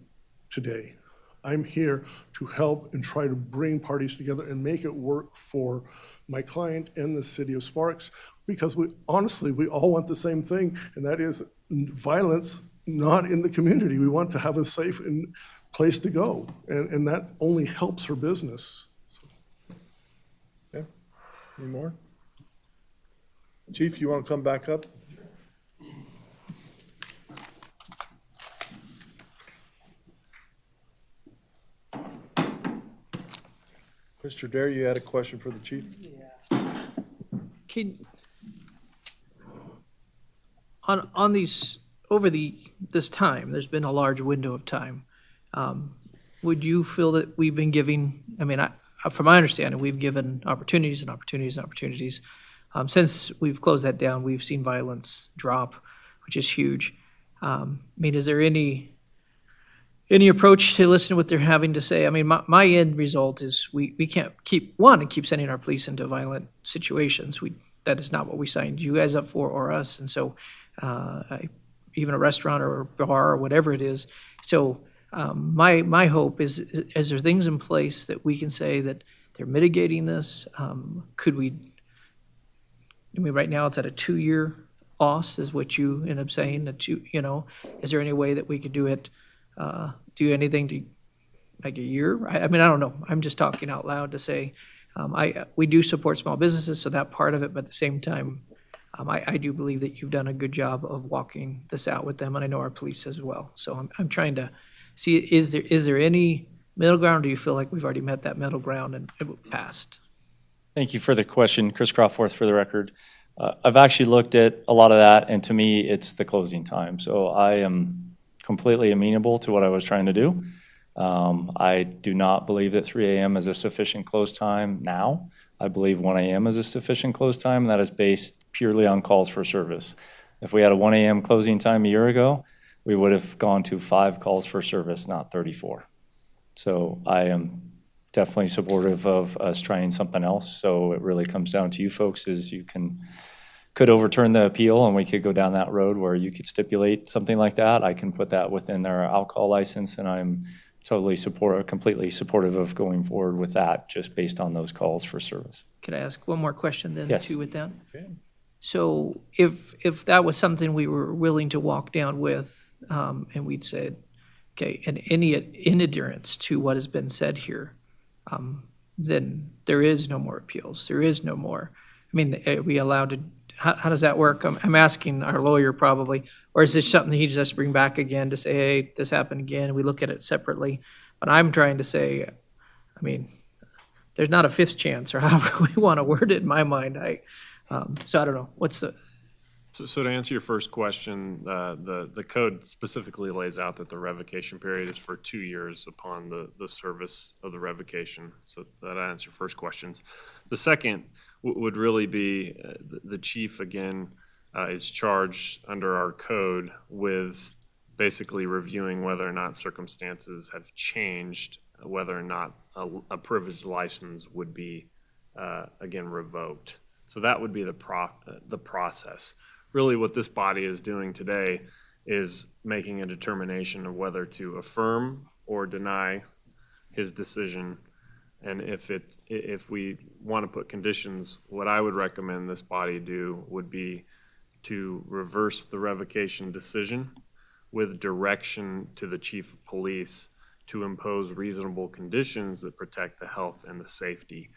today. I'm here to help and try to bring parties together and make it work for my client and the city of Sparks, because we all want the same thing, and that is violence not in the community. We want to have a safe place to go, and that only helps her business. Okay, any more? Chief, you want to come back up? Mr. Dare, you had a question for the chief? On these, this time, there's been a large window of time. Would you feel that we've been giving, from my understanding, we've given opportunities and opportunities and opportunities. Since we've closed that down, we've seen violence drop, which is huge. Is there any approach to listen to what they're having to say? My end result is we can't keep sending our police into violent situations. That is not what we signed you guys up for or us. And so even a restaurant or a bar or whatever it is. So my hope is there things in place that we can say that they're mitigating this? Could we, right now it's at a 2-year loss is what you end up saying, is there any way that we could do it? Do anything to like a year? I don't know. I'm just talking out loud to say, we do support small businesses, so that part of it, but at the same time, I do believe that you've done a good job of walking this out with them, and I know our police as well. So I'm trying to see, is there any middle ground, or do you feel like we've already met that middle ground and it passed? Thank you for the question. Chris Crawford for the record. I've actually looked at a lot of that, and to me, it's the closing time. So I am completely amenable to what I was trying to do. I do not believe that 3 a.m. is a sufficient close time now. I believe 1 a.m. is a sufficient close time, and that is based purely on calls for service. If we had a 1 a.m. closing time a year ago, we would have gone to 5 calls for service, not 34. So I am definitely supportive of us trying something else. So it really comes down to you folks, is you could overturn the appeal, and we could go down that road where you could stipulate something like that. I can put that within their alcohol license, and I'm completely supportive of going forward with that, just based on those calls for service. Could I ask one more question then, Yes. too, with that? Okay. So if that was something we were willing to walk down with, and we'd said, okay, and any adherence to what has been said here, then there is no more appeals. There is no more. Are we allowed to? How does that work? I'm asking our lawyer probably, or is this something he just has to bring back again to say, hey, this happened again, and we look at it separately? But I'm trying to say, there's not a 5th chance, or however we want to word it in my mind. So I don't know. So to answer your first question, the code specifically lays out that the revocation period is for 2 years upon the service of the revocation. So that answers your first questions. The second would really be, the chief, again, is charged under our code with basically reviewing whether or not circumstances have changed, whether or not a privileged license would be, again, revoked. So that would be the process. Really, what this body is doing today is making a determination of whether to affirm or deny his decision. And if we want to put conditions, what I would recommend this body do would be to reverse the revocation decision with direction to the chief of police to impose reasonable conditions that protect the health and the safety.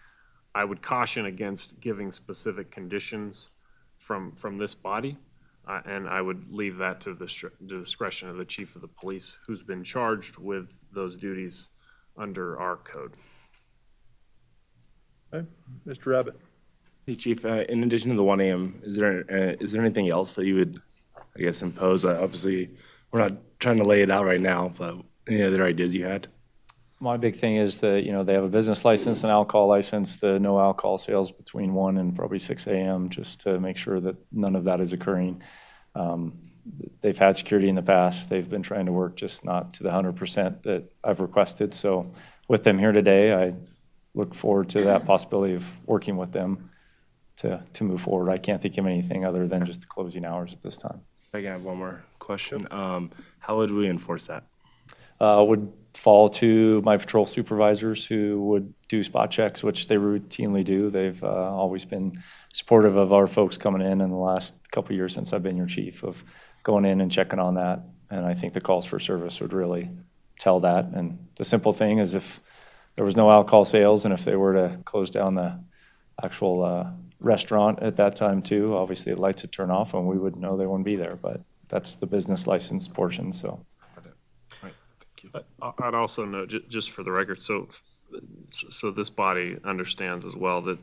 I would caution against giving specific conditions from this body, and I would leave that to the discretion of the chief of the police, who's been charged with those duties under our code. Okay, Mr. Abbott. Hey, Chief, in addition to the 1 a.m., is there anything else that you would, I guess, impose? Obviously, we're not trying to lay it out right now, but any other ideas you had? My big thing is that, they have a business license, an alcohol license, the no alcohol sales between 1 and probably 6 a.m., just to make sure that none of that is occurring. They've had security in the past. They've been trying to work, just not to the 100% that I've requested. So with them here today, I look forward to that possibility of working with them to move forward. I can't think of anything other than just the closing hours at this time. I can have one more question. How would we enforce that? Would fall to my patrol supervisors, who would do spot checks, which they routinely do. They've always been supportive of our folks coming in the last couple of years since I've been your chief, of going in and checking on that. And I think the calls for service would really tell that. And the simple thing is, if there was no alcohol sales and if they were to close down the actual restaurant at that time too, obviously the lights would turn off and we would know they wouldn't be there. But that's the business license portion, so. I'd also note, just for the record, so this body understands as well that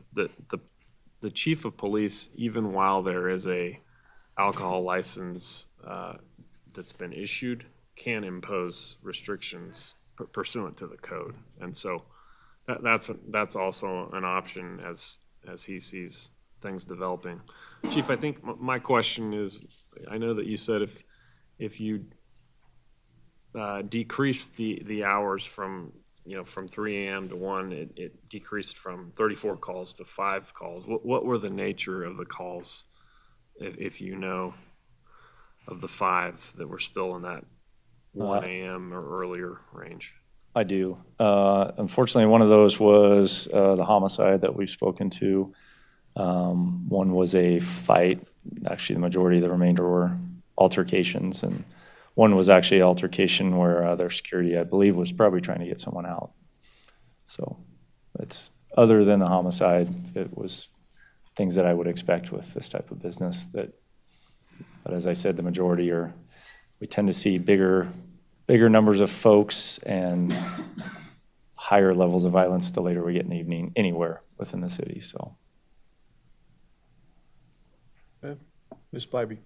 the chief of police, even while there is a alcohol license that's been issued, can impose restrictions pursuant to the code. And so that's also an option as he sees things developing. Chief, I think my question is, I know that you said if you decreased the hours from 3 a.m. to 1, it decreased from 34 calls to 5 calls. What were the nature of the calls, if you know, of the 5 that were still in that 1 a.m. or earlier range? I do. Unfortunately, one of those was the homicide that we've spoken to. One was a fight. Actually, the majority of the remainder were altercations, and one was actually an altercation where their security, I believe, was probably trying to get someone out. So it's, other than the homicide, it was things that I would expect with this type of business. But as I said, the majority we tend to see bigger numbers of folks and higher levels of violence the later we get in the evening anywhere within the city, so. Okay. Ms. Bybee.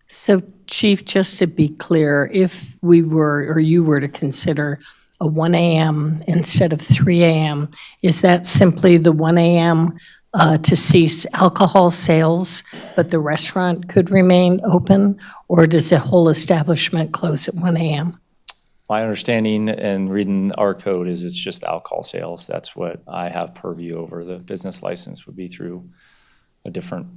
So, Chief, just to be clear, if we were, or you were to consider a 1 a.m. instead of 3 a.m., is that simply the 1 a.m. To cease alcohol sales, but the restaurant could remain open, or does the whole establishment close at 1 a.m.? My understanding and reading our code is it's just alcohol sales. That's what I have purview over. The business license would be through a different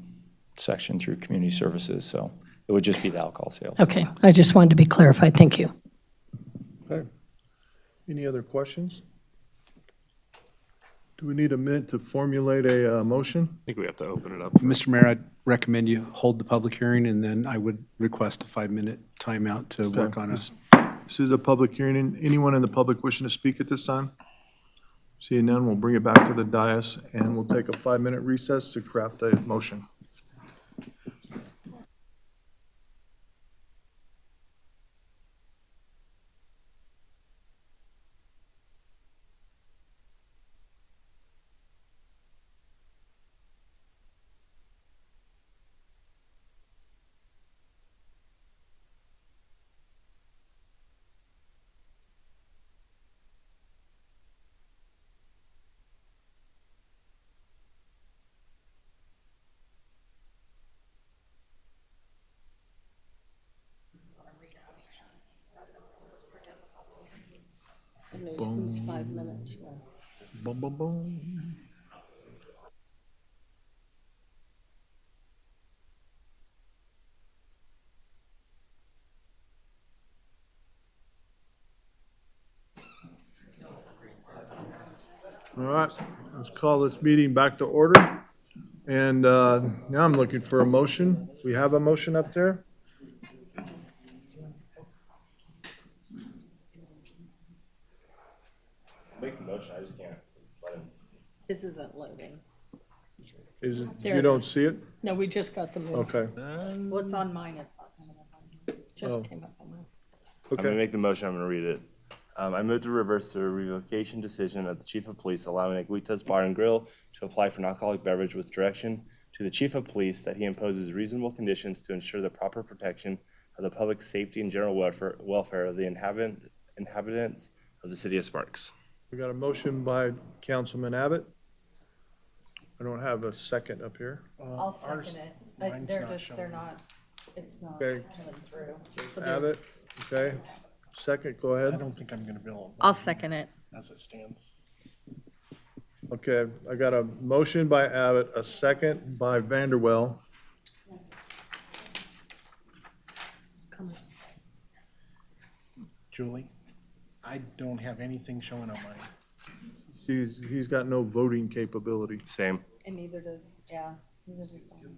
section through community services, so it would just be the alcohol sales. Okay, I just wanted to be clarified. Thank you. Okay. Any other questions? Do we need a minute to formulate a motion? I think we have to open it up. Mr. Mayor, I'd recommend you hold the public hearing, and then I would request a 5-minute timeout to work on This is a public hearing. Anyone in the public wishing to speak at this time? Seeing none, we'll bring it back to the dais, and we'll take a 5-minute recess to craft a motion. Boom, boom, boom. All right, let's call this meeting back to order. And now I'm looking for a motion. We have a motion up there? Make the motion, I just can't let him. This isn't loading. Is it, There you it don't is. see it? No, we just got the move. Okay, Well, it's on mine, it's not coming up on yours. Oh. Just came up on mine. I'm gonna okay. make the motion, I'm gonna read it. I move to reverse the revocation decision of the chief of police allowing Aguita's Bar and Grill to apply for an alcoholic beverage with direction to the chief of police that he imposes reasonable conditions to ensure the proper protection of the public safety and general welfare of the inhabitants of the city of Sparks. We got a motion by Councilman Abbott. I don't have a second up here. I'll second it. They're not, it's not Okay. coming through. So they're- Abbott, okay. Second, go I ahead. don't think I'm going to be able to I'll second it. as it stands. Okay, I got a motion by Abbott, a second by Vanderwell. Julie, I don't have anything showing on mine. He's got no voting capability. Same. And neither does, neither does mine.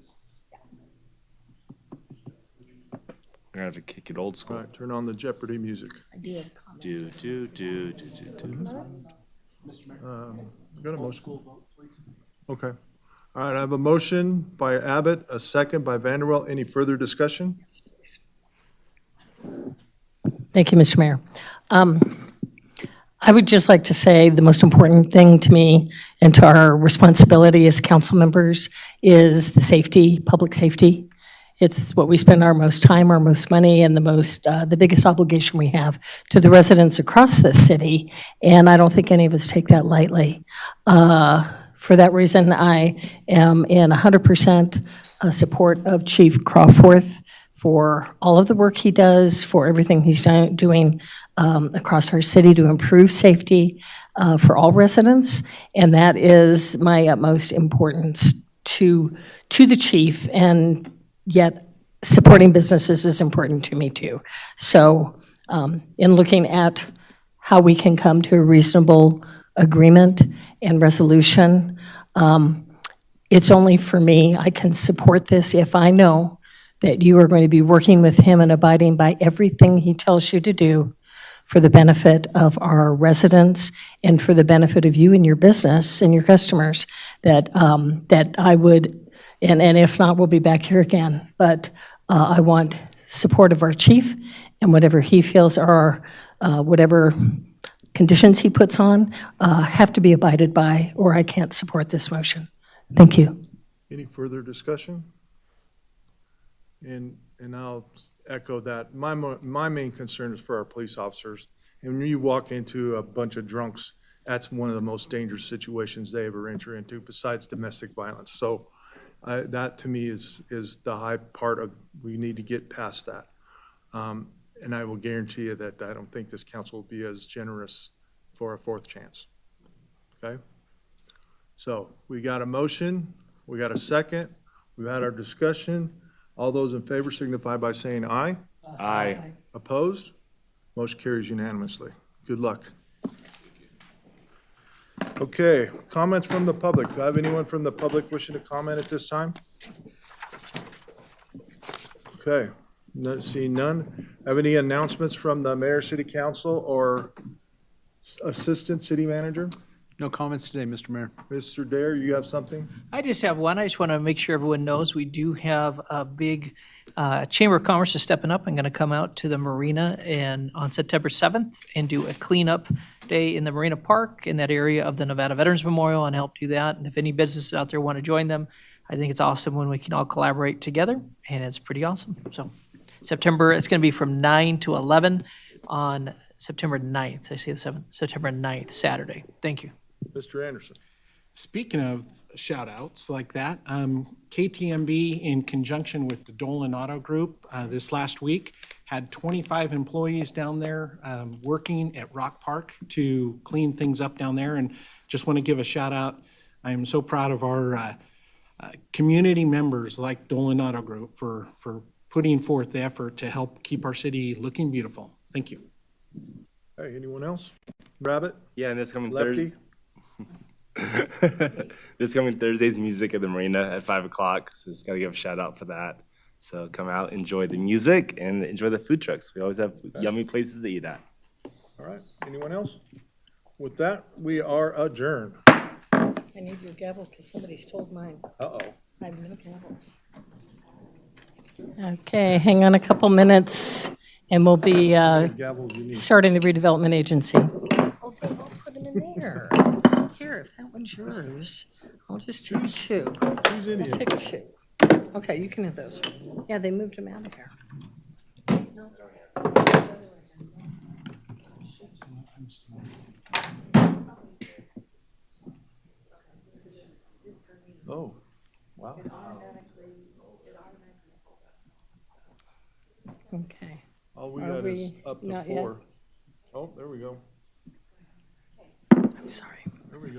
We're gonna have to kick it old All school. right, turn on the Jeopardy music. I do have comments. Do. Got a motion? Okay. All right, I have a motion by Abbott, a second by Vanderwell. Any further discussion? Thank you, Mr. Mayor. I would just like to say the most important thing to me and to our responsibility as council members is the safety, public safety. It's what we spend our most time, our most money, and the biggest obligation we have to the residents across this city, and I don't think any of us take that lightly. For that reason, I am in 100% support of Chief Crawforth for all of the work he does, for everything he's doing across our city to improve safety for all residents, and that is my utmost importance to the chief, and yet supporting businesses is important to me too. So in looking at how we can come to a reasonable agreement and resolution, it's only for me. I can support this if I know that you are going to be working with him and abiding by everything he tells you to do for the benefit of our residents and for the benefit of you and your business and your customers, that I would, and if not, we'll be back here again. But I want support of our chief, and whatever he feels are, whatever conditions he puts on, have to be abided by, or I can't support this motion. Thank you. Any further discussion? And I'll echo that. My main concern is for our police officers. And when you walk into a bunch of drunks, that's one of the most dangerous situations they ever enter into, besides domestic violence. So that, to me, is the high part of, we need to get past that. And I will guarantee you that I don't think this council will be as generous for a fourth chance. Okay? So we got a motion, we got a second, we've had our discussion. All those in favor signify by saying aye. Aye. Opposed? Motion carries unanimously. Good luck. Okay, comments from the public. Do I have anyone from the public wishing to comment at this time? Okay, seeing none. Have any announcements from the mayor, city council, or assistant city manager? No comments today, Mr. Mayor. Mr. Dare, you have something? I just have one. I just want to make sure everyone knows we do have a big Chamber of Commerce is stepping up and going to come out to the marina and on September 7th and do a cleanup day in the Marina Park in that area of the Nevada Veterans Memorial and help do that. And if any businesses out there want to join them, I think it's awesome when we can all collaborate together, and it's pretty awesome. So September, it's going to be from 9 to 11 on September 9th. I say the 7th, September 9th, Saturday. Thank you. Mr. Anderson. Speaking of shout outs like that, KTMB in conjunction with the Dolan Auto Group this last week had 25 employees down there working at Rock Park to clean things up down there. And just want to give a shout out. I am so proud of our community members like Dolan Auto Group for putting forth the effort to help keep our city looking beautiful. Thank you. Hey, anyone else? Rabbit? Yeah, and this coming Lefty? This coming Thursday's music at the marina at 5 o'clock. So just gotta give a shout out for that. So come out, enjoy the music, and enjoy the food trucks. We always have yummy places to eat at. All right, anyone else? With that, we are adjourned. I need your gavel because somebody stole mine. Uh-oh. I have no gavels. Okay, hang on a couple minutes, and we'll be Gavels you need. starting the redevelopment agency. Oh, then I'll put them in there. Here, if that one's yours, I'll just take two. Who's in I'll here? take two. Okay, you can have those. Yeah, they moved them out of here. Oh, wow. Okay. All we Are got is we up to not yet? 4. Oh, there we go. I'm sorry. There we go.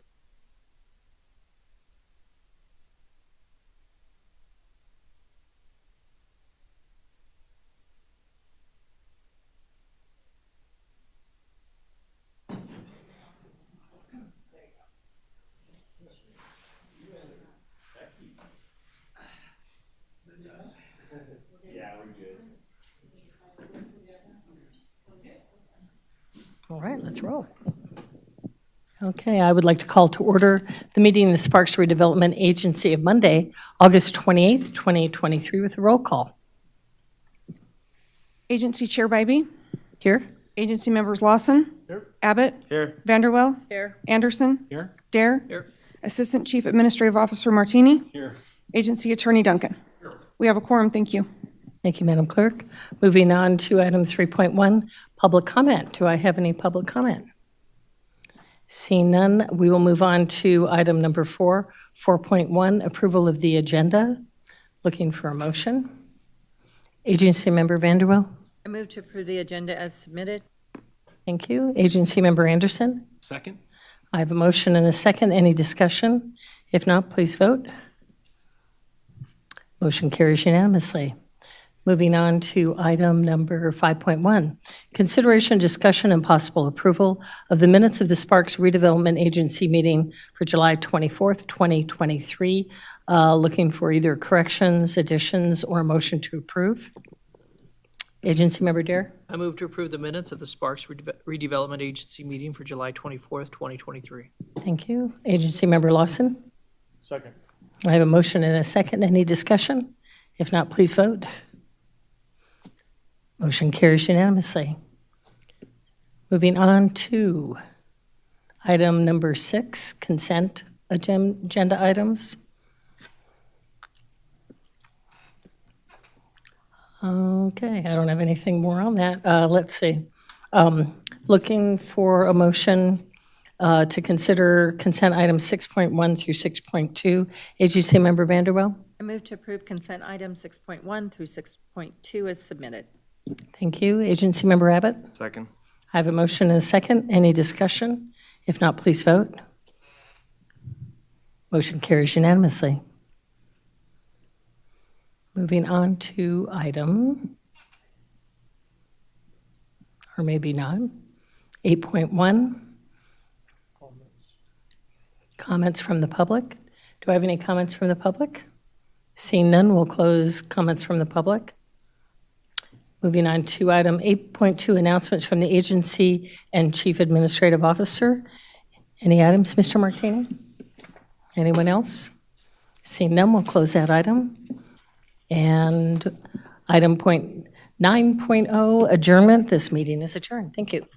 All right, let's roll. Okay, I would like to call to order the meeting of the Sparks Redevelopment Agency of Monday, August 28th, 2023, with a roll call. Agency Chair Bybee. Here? Agency members Lawson. Here. Abbott. Here. Vanderwell. Here. Anderson. Here? Dare. Here. Assistant Chief Administrative Officer Martini. Here. Agency Attorney Duncan. We have a quorum, thank you. Thank you, Madam Clerk. Moving on to item 3.1, public comment. Do I have any public comment? Seeing none, we will move on to item number 4, 4.1, approval of the agenda. Looking for a motion. Agency Member Vanderwell. I move to approve the agenda as submitted. Thank you. Agency Member Anderson. Second? I have a motion and a second. Any discussion? If not, please vote. Motion carries unanimously. Moving on to item number 5.1, consideration, discussion, and possible approval of the minutes of the Sparks Redevelopment Agency meeting for July 24th, 2023. Looking for either corrections, additions, or a motion to approve. Agency Member Dare. I move to approve the minutes of the Sparks Redevelopment Agency meeting for July 24th, 2023. Thank you. Agency Member Lawson. Second. I have a motion and a second. Any discussion? If not, please vote. Motion carries unanimously. Moving on to item number 6, consent agenda items. Okay, I don't have anything more on that. Let's see. Looking for a motion to consider consent items 6.1 through 6.2. Agency Member Vanderwell. I move to approve consent items 6.1 through 6.2 as submitted. Thank you. Agency Member Abbott. Second. I have a motion and a second. Any discussion? If not, please vote. Motion carries unanimously. Moving on to item, or maybe not, 8.1. Comments from the public. Do I have any comments from the public? Seeing none, we'll close comments from the public. Moving on to item 8.2, announcements from the agency and Chief Administrative Officer. Any items, Mr. Martini? Anyone else? Seeing none, we'll close that item. And item 9.0, adjournment. This meeting is adjourned. Thank you.